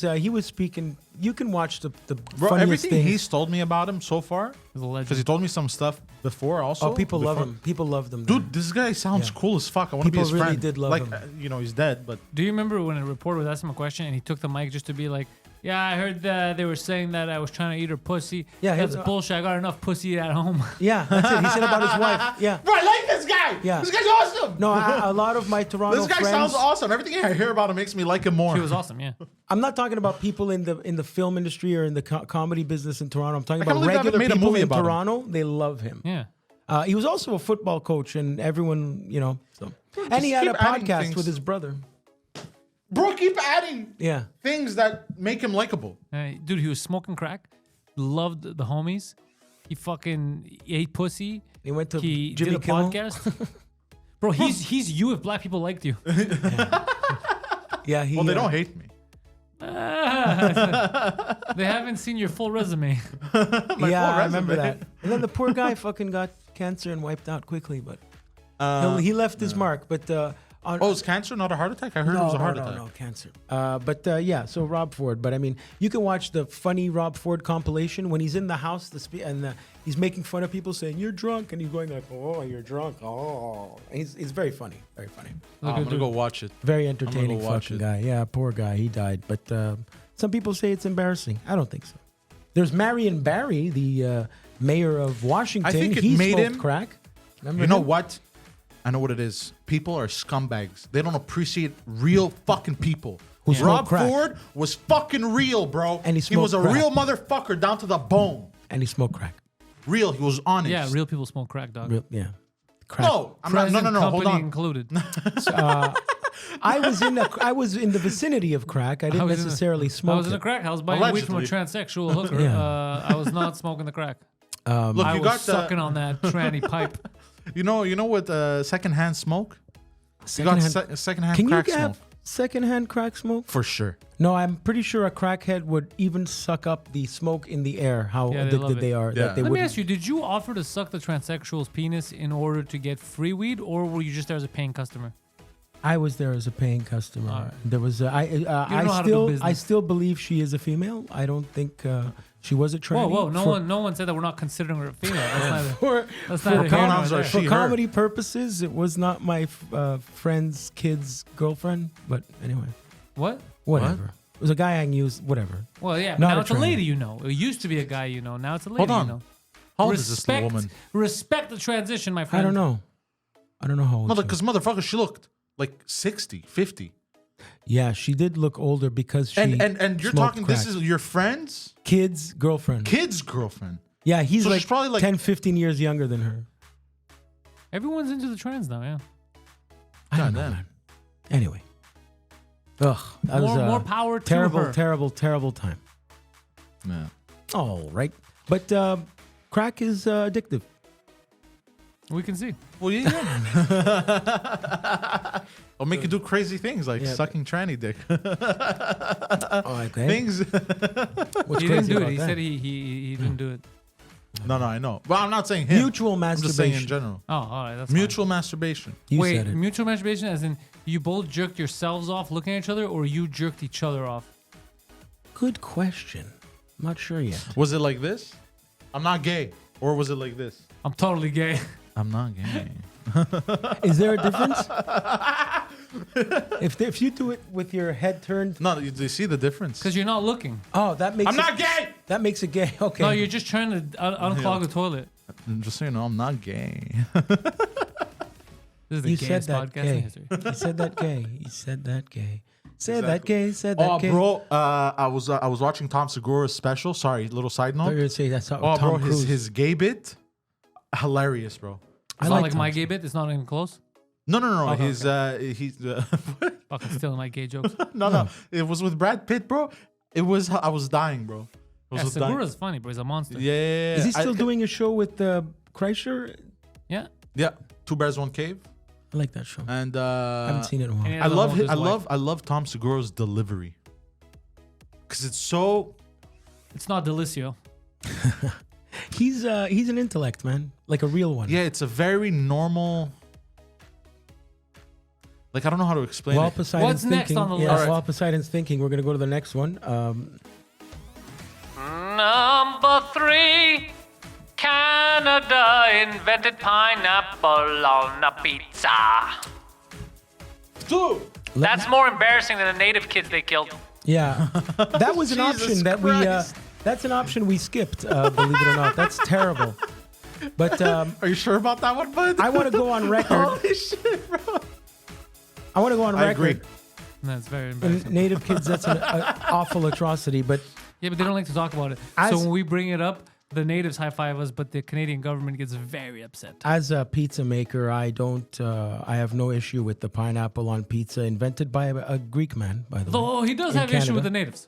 [SPEAKER 2] But he was speaking. You can watch the
[SPEAKER 1] Bro,
[SPEAKER 2] funniest
[SPEAKER 1] everything
[SPEAKER 2] things.
[SPEAKER 1] he's told me about him so far,
[SPEAKER 3] He's a
[SPEAKER 1] because
[SPEAKER 3] legend.
[SPEAKER 1] he told me some stuff before also.
[SPEAKER 2] people love
[SPEAKER 1] before-
[SPEAKER 2] him. People loved him.
[SPEAKER 1] Dude, this guy sounds
[SPEAKER 2] Yeah.
[SPEAKER 1] cool as fuck. I want to be
[SPEAKER 2] People
[SPEAKER 1] his
[SPEAKER 2] really
[SPEAKER 1] friend.
[SPEAKER 2] did love
[SPEAKER 1] like,
[SPEAKER 2] him.
[SPEAKER 1] he's dead, but
[SPEAKER 3] Do you remember when a reporter was asking him a question and he took the mic just to be like, yeah, I heard that they were saying that I was trying to eat her pussy.
[SPEAKER 2] Yeah,
[SPEAKER 3] That's
[SPEAKER 2] he-
[SPEAKER 3] bullshit. I got enough pussy at home.
[SPEAKER 2] Yeah, that's it. He said about his wife. Yeah.
[SPEAKER 1] Bro, I like this guy.
[SPEAKER 2] Yeah.
[SPEAKER 1] This guy's awesome.
[SPEAKER 2] No, a lot of my Toronto
[SPEAKER 1] This guy
[SPEAKER 2] friends.
[SPEAKER 1] sounds awesome. Everything I hear about him makes me like him more.
[SPEAKER 3] He was awesome, yeah.
[SPEAKER 2] I'm not talking about people in the film industry or in the comedy business in Toronto. I'm talking
[SPEAKER 1] I can't
[SPEAKER 2] about
[SPEAKER 1] believe they haven't
[SPEAKER 2] regular
[SPEAKER 1] made a
[SPEAKER 2] people
[SPEAKER 1] movie
[SPEAKER 2] in
[SPEAKER 1] about him.
[SPEAKER 2] Toronto. They love him.
[SPEAKER 3] Yeah.
[SPEAKER 2] He was also a football coach, and everyone, So. And he
[SPEAKER 1] just
[SPEAKER 2] had a
[SPEAKER 1] keep adding
[SPEAKER 2] podcast
[SPEAKER 1] things.
[SPEAKER 2] with his brother.
[SPEAKER 1] Bro, keep adding
[SPEAKER 2] Yeah.
[SPEAKER 1] things that make him likable.
[SPEAKER 3] Dude, he was smoking crack, loved the homies, He fucking ate pussy.
[SPEAKER 2] He went to
[SPEAKER 3] He
[SPEAKER 2] Jimmy
[SPEAKER 3] did a
[SPEAKER 2] Kimmel.
[SPEAKER 3] podcast. Bro, he's you if black people liked you.
[SPEAKER 2] Yeah, he.
[SPEAKER 1] Well, they don't hate me.
[SPEAKER 3] They haven't seen your full resume.
[SPEAKER 2] Yeah, I remember that. And then the poor guy fucking got cancer and wiped out quickly, but he left his mark. But
[SPEAKER 1] Oh, it's cancer, not a heart attack? I heard it was a heart attack.
[SPEAKER 2] No, cancer. Yeah, so Rob Ford. But I mean, you can watch the funny Rob Ford compilation when he's in the house and he's making fun of people saying, "You're drunk," and he's going like, "Oh, you're drunk." Oh, and he's very funny. Very funny.
[SPEAKER 1] I'm going to go watch it.
[SPEAKER 2] Very entertaining
[SPEAKER 1] go watch
[SPEAKER 2] fucking
[SPEAKER 1] it.
[SPEAKER 2] guy. Yeah, poor guy. He died. But some people say it's embarrassing. I don't think so. There's Marion Barry, the mayor of Washington.
[SPEAKER 1] I think it
[SPEAKER 2] he
[SPEAKER 1] made
[SPEAKER 2] smoked
[SPEAKER 1] him-
[SPEAKER 2] crack. Remember
[SPEAKER 1] You know
[SPEAKER 2] him?
[SPEAKER 1] what? I know what it is. People are scumbags. They don't appreciate real fucking people.
[SPEAKER 2] Who
[SPEAKER 1] Rob
[SPEAKER 2] smoked crack.
[SPEAKER 1] Ford was fucking real, bro.
[SPEAKER 2] And he
[SPEAKER 1] was
[SPEAKER 2] smoked
[SPEAKER 1] a
[SPEAKER 2] crack.
[SPEAKER 1] real motherfucker down to the bone.
[SPEAKER 2] And he smoked crack.
[SPEAKER 1] Real. He was honest.
[SPEAKER 3] Yeah, real people smoke crack, dog.
[SPEAKER 2] Yeah. Crack.
[SPEAKER 1] No, I'm not. No,
[SPEAKER 3] Present
[SPEAKER 1] no, no. Hold
[SPEAKER 3] company
[SPEAKER 1] on.
[SPEAKER 3] included.
[SPEAKER 2] I was in the vicinity of crack. I didn't
[SPEAKER 3] was in a-
[SPEAKER 2] necessarily
[SPEAKER 3] I
[SPEAKER 2] smoke
[SPEAKER 3] was in a
[SPEAKER 2] it.
[SPEAKER 3] crack house buying weed from a
[SPEAKER 1] Allegedly.
[SPEAKER 3] transsexual hooker.
[SPEAKER 2] Yeah.
[SPEAKER 3] I was not smoking the crack.
[SPEAKER 1] Look,
[SPEAKER 3] I
[SPEAKER 1] you
[SPEAKER 3] was
[SPEAKER 1] got
[SPEAKER 3] sucking on that tranny pipe.
[SPEAKER 1] You know what? Secondhand smoke. You got secondhand
[SPEAKER 2] Can you
[SPEAKER 1] crack
[SPEAKER 2] have
[SPEAKER 1] smoke
[SPEAKER 2] secondhand crack smoke?
[SPEAKER 1] for sure.
[SPEAKER 2] No, I'm pretty sure a crackhead would even suck up the smoke in the air. How
[SPEAKER 3] Yeah, they love
[SPEAKER 2] addicted
[SPEAKER 3] it.
[SPEAKER 2] they are.
[SPEAKER 1] Yeah.
[SPEAKER 2] That they
[SPEAKER 3] Let me
[SPEAKER 2] wouldn't-
[SPEAKER 3] ask you: did you offer to suck the transsexual's penis in order to get free weed, or were you just there as a paying customer?
[SPEAKER 2] I was there as a paying customer.
[SPEAKER 3] All right.
[SPEAKER 2] There was
[SPEAKER 3] know how to do business.
[SPEAKER 2] I still believe she is a female. I don't think she was a tranny.
[SPEAKER 3] Whoa!
[SPEAKER 2] For-
[SPEAKER 3] No one said that we're not considering her a female. That's neither.
[SPEAKER 2] For,
[SPEAKER 3] That's
[SPEAKER 2] for
[SPEAKER 3] neither here nor
[SPEAKER 1] pronouns are
[SPEAKER 3] there.
[SPEAKER 1] she,
[SPEAKER 2] for
[SPEAKER 1] her.
[SPEAKER 2] comedy purposes, it was not my friend's kid's girlfriend. But anyway,
[SPEAKER 3] What?
[SPEAKER 2] whatever. It was a guy I used. Whatever.
[SPEAKER 3] Well, yeah. But
[SPEAKER 2] Not
[SPEAKER 3] now
[SPEAKER 2] a
[SPEAKER 3] it's a
[SPEAKER 2] tranny.
[SPEAKER 3] lady, you know. It used to be a guy, you know. Now it's a lady,
[SPEAKER 1] Hold on.
[SPEAKER 3] you know.
[SPEAKER 1] How old is this
[SPEAKER 3] Respect,
[SPEAKER 1] woman?
[SPEAKER 3] respect the transition, my friend.
[SPEAKER 2] I don't know. I don't know how old.
[SPEAKER 1] No,
[SPEAKER 2] she
[SPEAKER 1] because motherfucker, she looked like 60, 50.
[SPEAKER 2] Yeah, she did look older because she
[SPEAKER 1] And you're
[SPEAKER 2] smoked
[SPEAKER 1] talking, this
[SPEAKER 2] crack.
[SPEAKER 1] is your friend's
[SPEAKER 2] kid's girlfriend.
[SPEAKER 1] kid's girlfriend.
[SPEAKER 2] Yeah, he's
[SPEAKER 1] So
[SPEAKER 2] like,
[SPEAKER 1] she's probably like-
[SPEAKER 2] 10, 15 years younger than her.
[SPEAKER 3] Everyone's into the trans now, yeah.
[SPEAKER 2] I don't know,
[SPEAKER 1] Goddamn.
[SPEAKER 2] man. Anyway. Ugh. That was
[SPEAKER 3] More
[SPEAKER 2] a
[SPEAKER 3] power to
[SPEAKER 2] terrible,
[SPEAKER 3] her.
[SPEAKER 2] terrible time.
[SPEAKER 1] Yeah.
[SPEAKER 2] All right. But crack is addictive.
[SPEAKER 3] We can see.
[SPEAKER 1] Well, yeah. I'll make you do crazy things like
[SPEAKER 2] Yeah.
[SPEAKER 1] sucking tranny dick.
[SPEAKER 2] Okay.
[SPEAKER 1] Things.
[SPEAKER 2] What's
[SPEAKER 3] He didn't
[SPEAKER 2] crazy
[SPEAKER 3] do it.
[SPEAKER 2] about
[SPEAKER 3] He
[SPEAKER 2] that?
[SPEAKER 3] said he didn't do it.
[SPEAKER 1] No, I know. Well, I'm not saying him.
[SPEAKER 2] Mutual
[SPEAKER 1] I'm just saying in
[SPEAKER 2] masturbation.
[SPEAKER 1] general.
[SPEAKER 3] Oh, all right. That's
[SPEAKER 1] Mutual masturbation.
[SPEAKER 2] You
[SPEAKER 3] Wait,
[SPEAKER 2] said it.
[SPEAKER 3] mutual masturbation as in you both jerked yourselves off looking at each other, or you jerked each other off?
[SPEAKER 2] Good question. I'm not sure yet.
[SPEAKER 1] Was it like this? I'm not gay. Or was it like this?
[SPEAKER 3] I'm totally gay.
[SPEAKER 1] I'm not gay.
[SPEAKER 2] Is there a difference? if you do it with your head turned,
[SPEAKER 1] No, do you see the difference?
[SPEAKER 3] Because you're not looking.
[SPEAKER 2] that makes
[SPEAKER 1] I'm
[SPEAKER 2] it,
[SPEAKER 1] not gay.
[SPEAKER 2] That makes it gay. Okay.
[SPEAKER 3] No, you're just trying to unclog the toilet.
[SPEAKER 1] Just so you know, I'm not gay.
[SPEAKER 3] This is the
[SPEAKER 2] You said
[SPEAKER 3] gayest
[SPEAKER 2] that
[SPEAKER 3] podcast in
[SPEAKER 2] gay.
[SPEAKER 3] history.
[SPEAKER 2] You said that gay. You said that gay. Said that gay. Said that
[SPEAKER 1] Oh,
[SPEAKER 2] gay.
[SPEAKER 1] bro, I was watching Tom Segura's special. Sorry, little side
[SPEAKER 2] I thought you were
[SPEAKER 1] note.
[SPEAKER 2] gonna say that's how
[SPEAKER 1] Oh,
[SPEAKER 2] Tom
[SPEAKER 1] bro,
[SPEAKER 2] Cruise.
[SPEAKER 1] his gay bit, hilarious, bro.
[SPEAKER 3] It's
[SPEAKER 2] I
[SPEAKER 3] not
[SPEAKER 2] like
[SPEAKER 3] like
[SPEAKER 2] Tom
[SPEAKER 3] my
[SPEAKER 2] Cruise.
[SPEAKER 3] gay bit. It's not even close.
[SPEAKER 1] No.
[SPEAKER 3] Okay,
[SPEAKER 1] He's
[SPEAKER 3] Fucking stealing my gay jokes.
[SPEAKER 1] no. It was with Brad Pitt, bro. I was dying, bro. I
[SPEAKER 3] Yeah,
[SPEAKER 1] was dying.
[SPEAKER 3] Segura's funny, bro. He's a monster.
[SPEAKER 1] Yeah.
[SPEAKER 2] Is he still doing a show with Kreischer?
[SPEAKER 3] Yeah.
[SPEAKER 1] Yeah. Two Bears, One Cave,
[SPEAKER 2] I like that show.
[SPEAKER 1] and
[SPEAKER 2] I haven't seen it in a while.
[SPEAKER 3] And he
[SPEAKER 1] I
[SPEAKER 3] has a
[SPEAKER 1] love
[SPEAKER 3] home with
[SPEAKER 1] his,
[SPEAKER 3] his wife.
[SPEAKER 1] I love Tom Segura's delivery, because it's so.
[SPEAKER 3] It's not Delicio.
[SPEAKER 2] He's an intellect, man, like a real one.
[SPEAKER 1] Yeah, it's a very normal. Like, I don't know how to explain
[SPEAKER 2] While
[SPEAKER 1] it.
[SPEAKER 2] Poseidon's
[SPEAKER 3] What's next
[SPEAKER 2] thinking,
[SPEAKER 3] on the
[SPEAKER 2] yeah,
[SPEAKER 3] list?
[SPEAKER 2] While Poseidon's thinking, we're gonna go to the next one.
[SPEAKER 3] Number 3. Canada invented pineapple on a pizza. That's more embarrassing than the native kids they killed.
[SPEAKER 2] Yeah, that was an
[SPEAKER 1] Jesus
[SPEAKER 2] option that
[SPEAKER 1] Christ.
[SPEAKER 2] That's an option we skipped. Believe it or not, that's terrible. But
[SPEAKER 1] Are you sure about that one, bud?
[SPEAKER 2] I want to go on record.
[SPEAKER 1] Holy shit, bro.
[SPEAKER 2] I want to go on
[SPEAKER 1] I
[SPEAKER 2] record.
[SPEAKER 1] agree.
[SPEAKER 3] That's very
[SPEAKER 2] In
[SPEAKER 3] embarrassing.
[SPEAKER 2] native kids, that's an awful atrocity. But
[SPEAKER 3] Yeah, but they don't like to talk about it.
[SPEAKER 2] As-
[SPEAKER 3] So when we bring it up, the natives high five us, but the Canadian government gets very upset.
[SPEAKER 2] as a pizza maker, I don't. I have no issue with the pineapple on pizza, invented by a Greek man, by the way.
[SPEAKER 3] Though he does
[SPEAKER 2] in
[SPEAKER 3] have issue
[SPEAKER 2] Canada.
[SPEAKER 3] with the natives.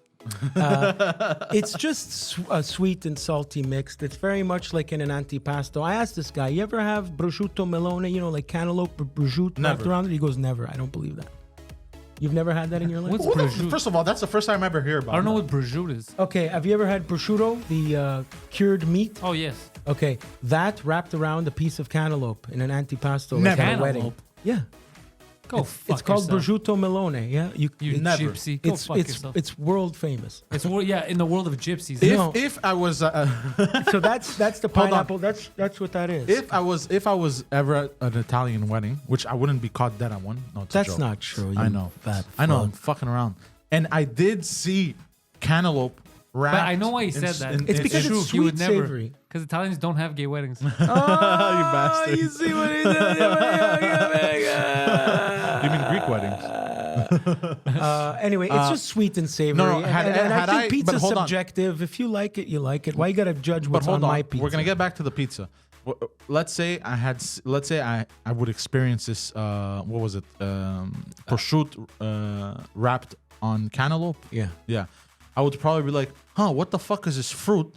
[SPEAKER 2] It's just a sweet and salty mixed. It's very much like in an antipasto. I asked this guy, you ever have prosciutto melone, like cantaloupe prosciutto wrapped
[SPEAKER 1] Never.
[SPEAKER 2] around it? He goes, never. I don't believe that. You've never had that in your life?
[SPEAKER 3] What's
[SPEAKER 1] Who the-
[SPEAKER 3] prosciutto?
[SPEAKER 1] First of all, that's the first time I ever hear about.
[SPEAKER 3] I don't know
[SPEAKER 1] that.
[SPEAKER 3] what prosciutto is.
[SPEAKER 2] Okay, have you ever had prosciutto, the cured meat?
[SPEAKER 3] Oh, yes.
[SPEAKER 2] Okay, that wrapped around a piece of cantaloupe in an antipasto
[SPEAKER 1] Never.
[SPEAKER 2] like at a wedding.
[SPEAKER 3] Cantaloupe?
[SPEAKER 2] Yeah.
[SPEAKER 3] Go fuck
[SPEAKER 2] It's called
[SPEAKER 3] yourself.
[SPEAKER 2] prosciutto melone. Yeah,
[SPEAKER 3] You
[SPEAKER 1] Never.
[SPEAKER 3] gypsy. Go fuck yourself.
[SPEAKER 2] it's world famous.
[SPEAKER 3] Yeah, in the world of gypsies.
[SPEAKER 2] No.
[SPEAKER 1] If I was
[SPEAKER 2] So that's the
[SPEAKER 1] Hold on.
[SPEAKER 2] pineapple. That's what that is.
[SPEAKER 1] if I was ever at an Italian wedding, which I wouldn't be caught dead at one. No, it's a
[SPEAKER 2] That's
[SPEAKER 1] joke.
[SPEAKER 2] not true.
[SPEAKER 1] I
[SPEAKER 2] you
[SPEAKER 1] know.
[SPEAKER 2] fat
[SPEAKER 1] I know. I'm
[SPEAKER 2] fuck.
[SPEAKER 1] fucking around, and I did see cantaloupe wrapped.
[SPEAKER 3] But I know why he said that.
[SPEAKER 2] It's because
[SPEAKER 3] true.
[SPEAKER 2] it's
[SPEAKER 3] He would
[SPEAKER 2] sweet,
[SPEAKER 3] never.
[SPEAKER 2] savory.
[SPEAKER 3] Because Italians don't have gay weddings.
[SPEAKER 1] you bastard.
[SPEAKER 2] You see what he did?
[SPEAKER 1] You mean Greek weddings?
[SPEAKER 2] Anyway, it's just sweet and savory.
[SPEAKER 1] No,
[SPEAKER 2] and,
[SPEAKER 1] had-
[SPEAKER 2] and
[SPEAKER 1] had
[SPEAKER 2] I
[SPEAKER 1] I-
[SPEAKER 2] think
[SPEAKER 1] but
[SPEAKER 2] pizza's
[SPEAKER 1] hold on.
[SPEAKER 2] subjective. If you like it, you like it. Why you gotta judge
[SPEAKER 1] But
[SPEAKER 2] what's
[SPEAKER 1] hold
[SPEAKER 2] on
[SPEAKER 1] on,
[SPEAKER 2] my pizza?
[SPEAKER 1] we're gonna get back to the pizza. Let's say I would experience this. What was it? Prosciutto wrapped on cantaloupe.
[SPEAKER 2] Yeah.
[SPEAKER 1] Yeah, I would probably be like, huh, what the fuck is this fruit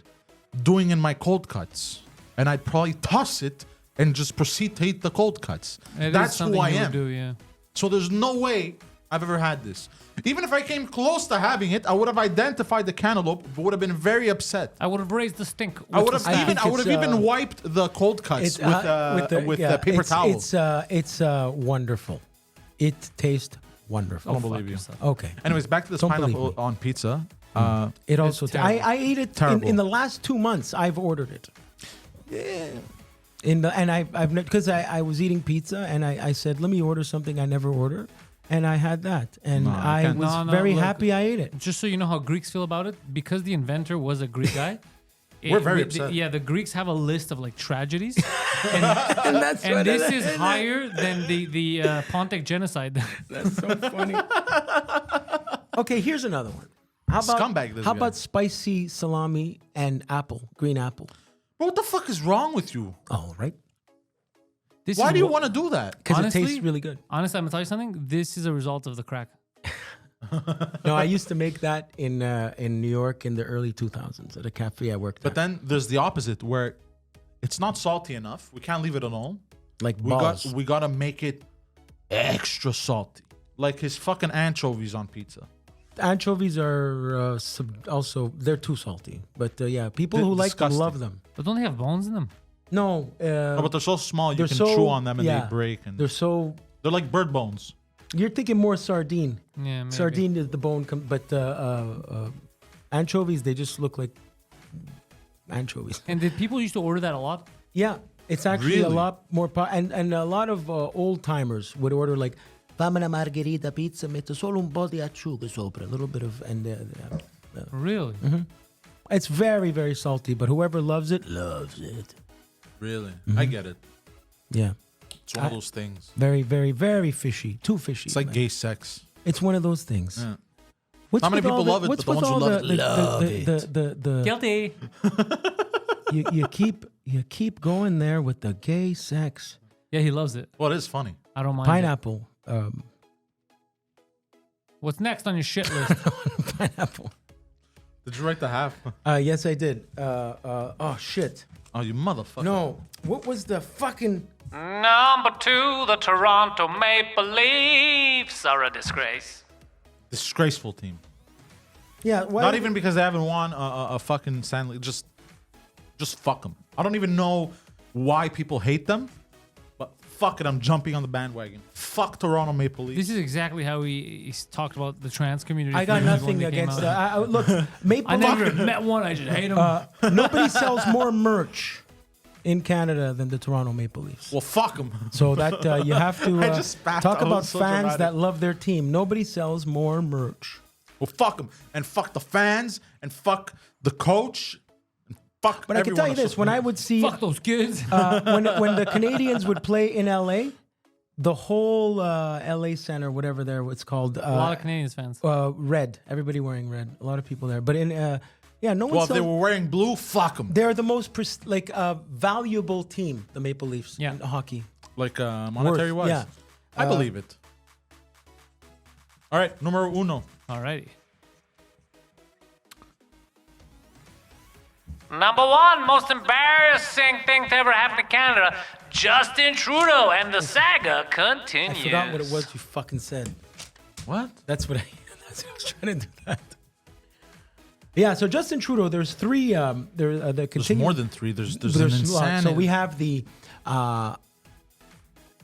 [SPEAKER 1] doing in my cold cuts? And I'd probably toss it and just proceed to eat the cold cuts.
[SPEAKER 3] It is
[SPEAKER 1] That's
[SPEAKER 3] something
[SPEAKER 1] who I
[SPEAKER 3] you would
[SPEAKER 1] am.
[SPEAKER 3] Do, yeah.
[SPEAKER 1] So there's no way I've ever had this. Even if I came close to having it, I would have identified the cantaloupe, but would have been very upset.
[SPEAKER 3] I would have raised the stink.
[SPEAKER 1] I would have
[SPEAKER 2] I
[SPEAKER 1] even
[SPEAKER 2] think
[SPEAKER 1] even wiped the cold cuts with the paper towel.
[SPEAKER 2] It's wonderful. It tastes wonderful.
[SPEAKER 1] I don't believe you.
[SPEAKER 2] Okay.
[SPEAKER 1] Anyways, back to this
[SPEAKER 2] Don't believe
[SPEAKER 1] pineapple
[SPEAKER 2] me.
[SPEAKER 1] on pizza.
[SPEAKER 2] It also.
[SPEAKER 3] terrible.
[SPEAKER 2] I ate it
[SPEAKER 1] Terrible.
[SPEAKER 2] in the last 2 months. I've ordered it. I've because I was eating pizza and I said, let me order something I never order, and I had that, and
[SPEAKER 1] No, I
[SPEAKER 2] I
[SPEAKER 1] can't.
[SPEAKER 2] was
[SPEAKER 3] No,
[SPEAKER 2] very
[SPEAKER 3] look.
[SPEAKER 2] happy I ate it.
[SPEAKER 3] Just so you know how Greeks feel about it, because the inventor was a Greek guy.
[SPEAKER 1] We're very upset.
[SPEAKER 3] Yeah, the Greeks have a list of like tragedies, and,
[SPEAKER 2] that's
[SPEAKER 3] and this is higher than the Pontic genocide.
[SPEAKER 2] That's so funny. Okay, here's another one. How about
[SPEAKER 1] Scumbag, this
[SPEAKER 2] how
[SPEAKER 1] guy.
[SPEAKER 2] about spicy salami and green apple?
[SPEAKER 1] But what the fuck is wrong with you?
[SPEAKER 2] Oh, right.
[SPEAKER 3] This
[SPEAKER 1] Why
[SPEAKER 3] is
[SPEAKER 1] do you
[SPEAKER 3] what-
[SPEAKER 1] want to do that?
[SPEAKER 2] Because it
[SPEAKER 3] Honestly-
[SPEAKER 2] tastes really good.
[SPEAKER 3] Honestly, I'm gonna tell you something. This is a result of the crack.
[SPEAKER 2] No, I used to make that in New York in the early 2000s at a cafe I worked
[SPEAKER 1] But
[SPEAKER 2] at.
[SPEAKER 1] then there's the opposite where it's not salty enough. We can't leave it alone.
[SPEAKER 2] Like
[SPEAKER 1] We
[SPEAKER 2] balls.
[SPEAKER 1] we gotta make it extra salty, like his fucking anchovies on pizza.
[SPEAKER 2] Anchovies are also they're too salty. But yeah, people
[SPEAKER 1] They're
[SPEAKER 2] who like them
[SPEAKER 1] disgusting.
[SPEAKER 2] love them.
[SPEAKER 3] But don't they have bones in them?
[SPEAKER 2] No,
[SPEAKER 1] No, but they're so small you
[SPEAKER 2] they're
[SPEAKER 1] can
[SPEAKER 2] so-
[SPEAKER 1] chew on them and
[SPEAKER 2] yeah.
[SPEAKER 1] they break, and
[SPEAKER 2] they're so.
[SPEAKER 1] they're like bird bones.
[SPEAKER 2] You're thinking more sardine.
[SPEAKER 3] Yeah, maybe.
[SPEAKER 2] Sardine is the bone, but anchovies they just look like anchovies.
[SPEAKER 3] And did people used to order that a lot?
[SPEAKER 2] Yeah, it's actually a
[SPEAKER 1] Really?
[SPEAKER 2] lot more. And a lot of old timers would order like, fammi una margherita pizza, metto solo un po' di acciughe sopra, a little bit of, and
[SPEAKER 3] Really?
[SPEAKER 2] it's very, very salty. But whoever loves it, loves it.
[SPEAKER 1] Really,
[SPEAKER 2] Mm-hmm.
[SPEAKER 1] I get it.
[SPEAKER 2] Yeah,
[SPEAKER 1] It's one of those things.
[SPEAKER 2] very, very, very fishy. Too fishy.
[SPEAKER 1] It's like
[SPEAKER 2] man.
[SPEAKER 1] gay sex.
[SPEAKER 2] It's one of those things.
[SPEAKER 1] Yeah.
[SPEAKER 2] What's
[SPEAKER 1] Not many
[SPEAKER 2] with all
[SPEAKER 1] people love it,
[SPEAKER 2] what's
[SPEAKER 1] but the
[SPEAKER 2] with
[SPEAKER 1] ones who
[SPEAKER 2] all
[SPEAKER 1] love it love it.
[SPEAKER 2] the
[SPEAKER 3] Guilty.
[SPEAKER 2] you keep going there with the gay sex.
[SPEAKER 3] Yeah, he loves it.
[SPEAKER 1] Well, it is funny.
[SPEAKER 3] I don't mind. it.
[SPEAKER 2] Pineapple.
[SPEAKER 3] What's next on your shit list?
[SPEAKER 2] Pineapple.
[SPEAKER 1] Did you write the half?
[SPEAKER 2] Yes, I did. Oh shit.
[SPEAKER 1] Oh, you motherfucker.
[SPEAKER 2] No. What was the fucking?
[SPEAKER 3] Number 2, the Toronto Maple Leafs are a disgrace.
[SPEAKER 1] Disgraceful team.
[SPEAKER 2] Yeah. Why
[SPEAKER 1] Not even because they haven't won a fucking Stanley. Just fuck them. I don't even know why people hate them, but fuck it, I'm jumping on the bandwagon. Fuck Toronto Maple Leafs.
[SPEAKER 3] This is exactly how he talked about the trans community.
[SPEAKER 2] I got
[SPEAKER 3] when
[SPEAKER 2] nothing
[SPEAKER 3] they came
[SPEAKER 2] against
[SPEAKER 3] out.
[SPEAKER 2] that. Look, Maple
[SPEAKER 3] I
[SPEAKER 2] Leaf.
[SPEAKER 3] never met one. I just hate them.
[SPEAKER 2] Nobody sells more merch in Canada than the Toronto Maple Leafs.
[SPEAKER 1] Well, fuck them.
[SPEAKER 2] So that you have to
[SPEAKER 1] I just spat.
[SPEAKER 2] talk
[SPEAKER 1] I was
[SPEAKER 2] about
[SPEAKER 1] so
[SPEAKER 2] fans
[SPEAKER 1] dramatic.
[SPEAKER 2] that love their team. Nobody sells more merch.
[SPEAKER 1] Well, fuck them. And fuck the fans. And fuck the coach. And fuck
[SPEAKER 2] But I can tell you this: when I would see
[SPEAKER 3] Fuck those kids.
[SPEAKER 2] when the Canadians would play in LA, the whole LA Center, whatever it's called,
[SPEAKER 3] a lot of Canadians fans.
[SPEAKER 2] red. Everybody wearing red. A lot of people there. But in yeah, no one.
[SPEAKER 1] Well, if
[SPEAKER 2] sells,
[SPEAKER 1] they were wearing blue, fuck them.
[SPEAKER 2] they're the most valuable team, the Maple Leafs
[SPEAKER 3] Yeah.
[SPEAKER 2] in hockey.
[SPEAKER 1] Like monetary wise.
[SPEAKER 2] yeah.
[SPEAKER 1] I believe it. All right, numero uno.
[SPEAKER 3] Alrighty. Number one, most embarrassing thing to ever happen to Canada, Justin Trudeau, and the saga continues.
[SPEAKER 2] I forgot what it was you fucking said.
[SPEAKER 1] What?
[SPEAKER 2] That's what I was trying to do that. Yeah, so Justin Trudeau, there's three.
[SPEAKER 1] There's more than three. There's an insanity.
[SPEAKER 2] So we have the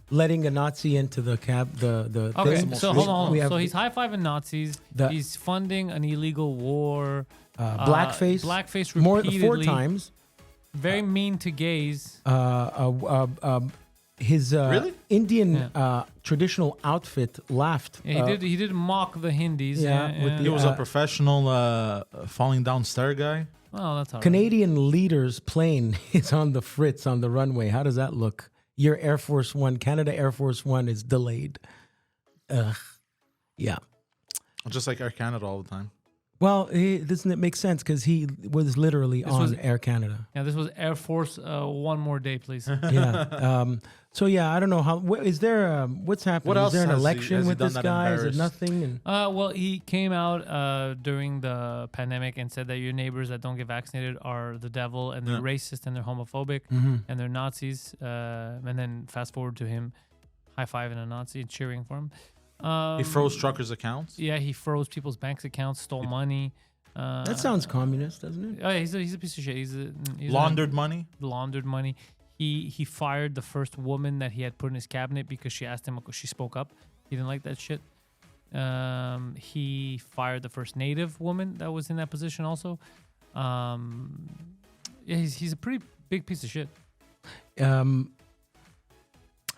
[SPEAKER 2] letting a Nazi into the cab. The
[SPEAKER 3] Okay,
[SPEAKER 2] thing.
[SPEAKER 3] so hold on.
[SPEAKER 2] We have
[SPEAKER 3] So he's high-fiving Nazis. He's funding an illegal war.
[SPEAKER 2] blackface.
[SPEAKER 3] Blackface
[SPEAKER 2] more
[SPEAKER 3] repeatedly.
[SPEAKER 2] 4 times.
[SPEAKER 3] Very mean to gays.
[SPEAKER 2] His
[SPEAKER 1] Really?
[SPEAKER 2] Indian traditional outfit laughed.
[SPEAKER 3] Yeah, he did mock the Hindis.
[SPEAKER 2] Yeah, with
[SPEAKER 1] He was a professional falling down stair guy.
[SPEAKER 3] Oh, that's all right.
[SPEAKER 2] Canadian leader's plane is on the fritz on the runway. How does that look? Your Air Force One, Canada Air Force One is delayed. Yeah.
[SPEAKER 1] Just like Air Canada all the time.
[SPEAKER 2] Well, doesn't it make sense? Because he was literally on Air Canada.
[SPEAKER 3] Yeah, this was Air Force. One more day, please.
[SPEAKER 2] Yeah. So yeah, I don't know how. Is there? What's happening?
[SPEAKER 1] What else
[SPEAKER 2] is there an
[SPEAKER 1] has he-
[SPEAKER 2] election
[SPEAKER 1] has he
[SPEAKER 2] with
[SPEAKER 1] done
[SPEAKER 2] this
[SPEAKER 1] that
[SPEAKER 2] guy? Is it
[SPEAKER 1] embarrassed?
[SPEAKER 2] nothing? And
[SPEAKER 3] Well, he came out during the pandemic and said that your neighbors that don't get vaccinated are the devil and they're racist and they're homophobic and they're Nazis. And then fast forward to him high-fiving a Nazi and cheering for him.
[SPEAKER 1] He froze truckers' accounts.
[SPEAKER 3] Yeah, he froze people's bank accounts, stole money.
[SPEAKER 2] that sounds communist, doesn't it?
[SPEAKER 3] Oh, yeah, he's a piece of shit. He's
[SPEAKER 1] Laundered money.
[SPEAKER 3] laundered money. He fired the first woman that he had put in his cabinet because she asked him. She spoke up. He didn't like that shit. He fired the first Native woman that was in that position also. Yeah, he's a pretty big piece of shit.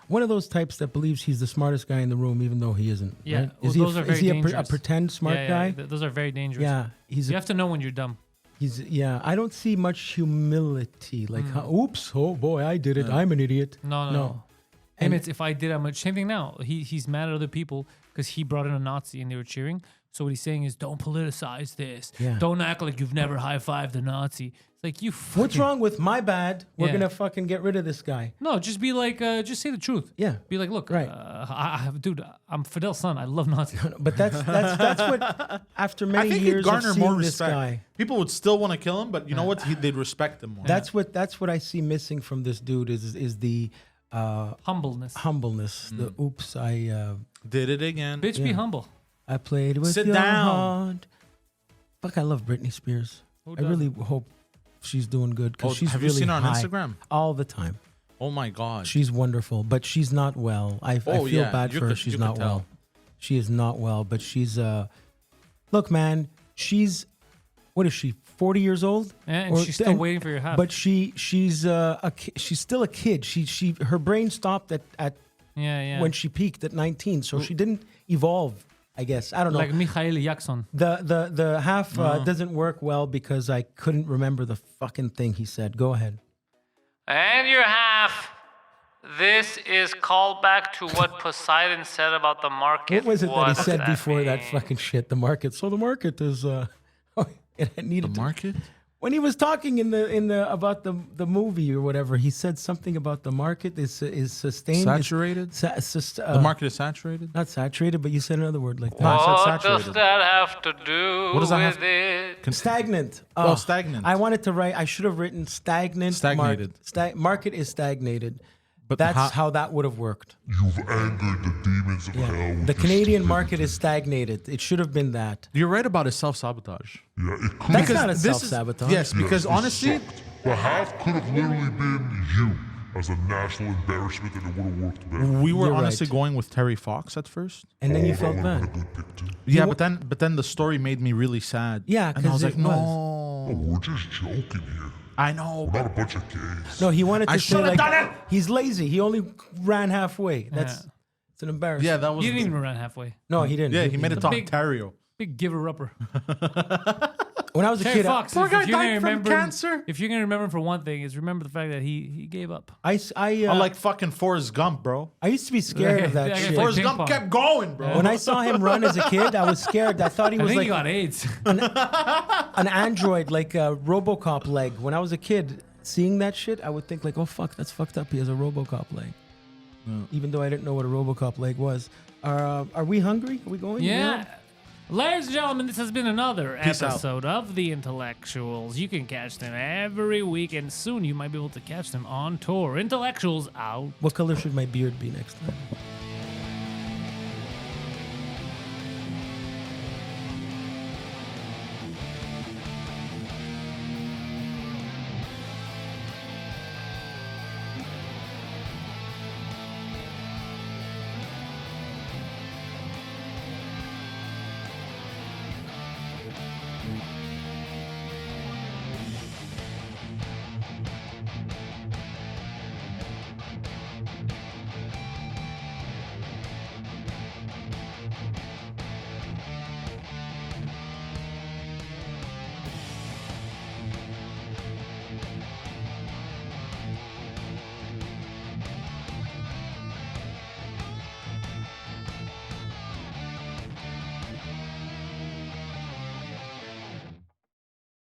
[SPEAKER 2] One of those types that believes he's the smartest guy in the room, even though he isn't.
[SPEAKER 3] Yeah,
[SPEAKER 2] right?
[SPEAKER 3] well,
[SPEAKER 2] Is he
[SPEAKER 3] those are very
[SPEAKER 2] is he a
[SPEAKER 3] dangerous.
[SPEAKER 2] pretend smart
[SPEAKER 3] Yeah,
[SPEAKER 2] guy?
[SPEAKER 3] those are very dangerous.
[SPEAKER 2] Yeah,
[SPEAKER 3] You have to know when you're dumb.
[SPEAKER 2] I don't see much humility. Like, oops, oh boy, I did it. I'm an idiot.
[SPEAKER 3] No.
[SPEAKER 2] And-
[SPEAKER 3] And if I did, I'm same thing now. He's mad at other people because he brought in a Nazi and they were cheering. So what he's saying is, don't politicize this.
[SPEAKER 2] Yeah.
[SPEAKER 3] Don't act like you've never high-fived a Nazi. It's like, you fucking...
[SPEAKER 2] What's wrong with my bad? We're
[SPEAKER 3] Yeah.
[SPEAKER 2] gonna fucking get rid of this guy.
[SPEAKER 3] No, just be like, just say the truth.
[SPEAKER 2] Yeah.
[SPEAKER 3] Be like, look,
[SPEAKER 2] Right.
[SPEAKER 3] dude, I'm Fidel's son. I love Nazis.
[SPEAKER 2] But that's what. After
[SPEAKER 1] I
[SPEAKER 2] many
[SPEAKER 1] think
[SPEAKER 2] years
[SPEAKER 1] he'd
[SPEAKER 2] of
[SPEAKER 1] garner
[SPEAKER 2] seeing
[SPEAKER 1] more
[SPEAKER 2] this
[SPEAKER 1] respect.
[SPEAKER 2] guy,
[SPEAKER 1] People would still want to kill him, but you know what? They'd respect him more.
[SPEAKER 2] that's what I see missing from this dude is the
[SPEAKER 3] Humbleness.
[SPEAKER 2] humbleness. The oops, I
[SPEAKER 1] Did it again.
[SPEAKER 3] Bitch, be humble.
[SPEAKER 2] I played with
[SPEAKER 1] Sit
[SPEAKER 2] your
[SPEAKER 1] down.
[SPEAKER 2] heart. Fuck, I love Britney Spears.
[SPEAKER 3] Who
[SPEAKER 2] I really hope she's doing good because
[SPEAKER 1] Oh,
[SPEAKER 2] she's
[SPEAKER 1] have
[SPEAKER 2] really
[SPEAKER 1] you seen her on
[SPEAKER 2] high
[SPEAKER 1] Instagram?
[SPEAKER 2] all the time.
[SPEAKER 1] Oh my God.
[SPEAKER 2] She's wonderful, but she's not well. I
[SPEAKER 1] Oh,
[SPEAKER 2] feel
[SPEAKER 1] yeah,
[SPEAKER 2] bad
[SPEAKER 1] you
[SPEAKER 2] for her.
[SPEAKER 1] could-
[SPEAKER 2] She's
[SPEAKER 1] you
[SPEAKER 2] not
[SPEAKER 1] could tell.
[SPEAKER 2] well. She is not well, but she's look, man, she's what is she? 40 years old?
[SPEAKER 3] And she's still waiting for your half.
[SPEAKER 2] But she's she's still a kid. She her brain stopped at
[SPEAKER 3] yeah.
[SPEAKER 2] when she peaked at 19, so she didn't evolve. I guess I don't know.
[SPEAKER 3] Like Mikhail Jackson.
[SPEAKER 2] The half doesn't work well because I couldn't remember the fucking thing he said. Go ahead.
[SPEAKER 3] And your half. This is called back to what Poseidon said about the market.
[SPEAKER 2] What was it that he said
[SPEAKER 3] does
[SPEAKER 2] before that
[SPEAKER 3] mean?
[SPEAKER 2] fucking shit? The market. So the market is it needed
[SPEAKER 1] The
[SPEAKER 2] to-
[SPEAKER 1] market?
[SPEAKER 2] when he was talking in the about the movie or whatever, he said something about the market is sustained.
[SPEAKER 1] Saturated? The market is saturated?
[SPEAKER 2] Not saturated, but you said another word like that.
[SPEAKER 1] No, I said
[SPEAKER 3] What
[SPEAKER 1] saturated.
[SPEAKER 3] does that have to do
[SPEAKER 1] What does that
[SPEAKER 3] with it?
[SPEAKER 2] Stagnant.
[SPEAKER 1] Oh, stagnant.
[SPEAKER 2] I wanted to write. I should have written stagnant.
[SPEAKER 1] Stagnated.
[SPEAKER 2] Market is stagnated.
[SPEAKER 1] But
[SPEAKER 2] That's how that would have worked.
[SPEAKER 4] You've angered the demons of hell. with
[SPEAKER 2] The
[SPEAKER 4] this
[SPEAKER 2] Canadian
[SPEAKER 4] stupidity.
[SPEAKER 2] market is stagnated. It should have been that.
[SPEAKER 1] You're right about his self-sabotage.
[SPEAKER 4] Yeah, it could
[SPEAKER 2] That's
[SPEAKER 4] have.
[SPEAKER 2] not a
[SPEAKER 1] this is-
[SPEAKER 2] self-sabotage.
[SPEAKER 1] Yes, because
[SPEAKER 4] it
[SPEAKER 1] honestly,
[SPEAKER 4] sucked. The half could have literally been you as a national embarrassment, and it would have worked better.
[SPEAKER 1] we were
[SPEAKER 2] You're
[SPEAKER 1] honestly
[SPEAKER 2] right.
[SPEAKER 1] going with Terry Fox at first.
[SPEAKER 2] And then you
[SPEAKER 4] That
[SPEAKER 2] felt
[SPEAKER 4] would have been
[SPEAKER 2] bad.
[SPEAKER 4] a good pick too.
[SPEAKER 1] Yeah, but then the story made me really sad.
[SPEAKER 2] Yeah,
[SPEAKER 1] and I was
[SPEAKER 2] 'cause
[SPEAKER 1] like,
[SPEAKER 2] it was.
[SPEAKER 4] Oh,
[SPEAKER 1] no.
[SPEAKER 4] we're just joking here.
[SPEAKER 1] I know.
[SPEAKER 4] We're not a bunch of gays.
[SPEAKER 2] No, he wanted to
[SPEAKER 1] I
[SPEAKER 2] say
[SPEAKER 1] should've
[SPEAKER 2] like
[SPEAKER 1] done it!
[SPEAKER 2] he's lazy. He only ran halfway. That's
[SPEAKER 3] Yeah.
[SPEAKER 2] it's an embarrassment.
[SPEAKER 1] Yeah, that was.
[SPEAKER 3] You didn't even run halfway.
[SPEAKER 2] No, he didn't.
[SPEAKER 1] Yeah, he made it to
[SPEAKER 3] big-
[SPEAKER 1] Ontario.
[SPEAKER 3] Big giver upper.
[SPEAKER 2] When I was a
[SPEAKER 3] Terry
[SPEAKER 2] kid,
[SPEAKER 3] Fox.
[SPEAKER 1] Poor
[SPEAKER 3] if
[SPEAKER 1] guy
[SPEAKER 3] you're gonna
[SPEAKER 1] died from
[SPEAKER 3] remember him-
[SPEAKER 1] cancer.
[SPEAKER 3] If you're gonna remember him for one thing, is remember the fact that he gave up.
[SPEAKER 2] I
[SPEAKER 1] I'm like fucking Forrest Gump, bro.
[SPEAKER 2] I used to be scared of that
[SPEAKER 3] Yeah,
[SPEAKER 2] shit.
[SPEAKER 3] yeah,
[SPEAKER 1] Forrest
[SPEAKER 3] ping
[SPEAKER 1] Gump
[SPEAKER 3] pong.
[SPEAKER 1] kept going, bro.
[SPEAKER 2] When I saw him run as a kid, I was scared. I thought he
[SPEAKER 3] I
[SPEAKER 2] was
[SPEAKER 3] think
[SPEAKER 2] like
[SPEAKER 3] he got AIDS.
[SPEAKER 2] an android, like a RoboCop leg. When I was a kid, seeing that shit, I would think like, "Oh fuck, that's fucked up. He has a RoboCop leg." Even though I didn't know what a RoboCop leg was. Are we hungry? Are we going?
[SPEAKER 3] yeah. Ladies and gentlemen, this has been another
[SPEAKER 1] Peace out.
[SPEAKER 3] episode of The Intellectuals. You can catch them every week, and soon you might be able to catch them on tour. Intellectuals out.
[SPEAKER 2] What color should my beard be next time?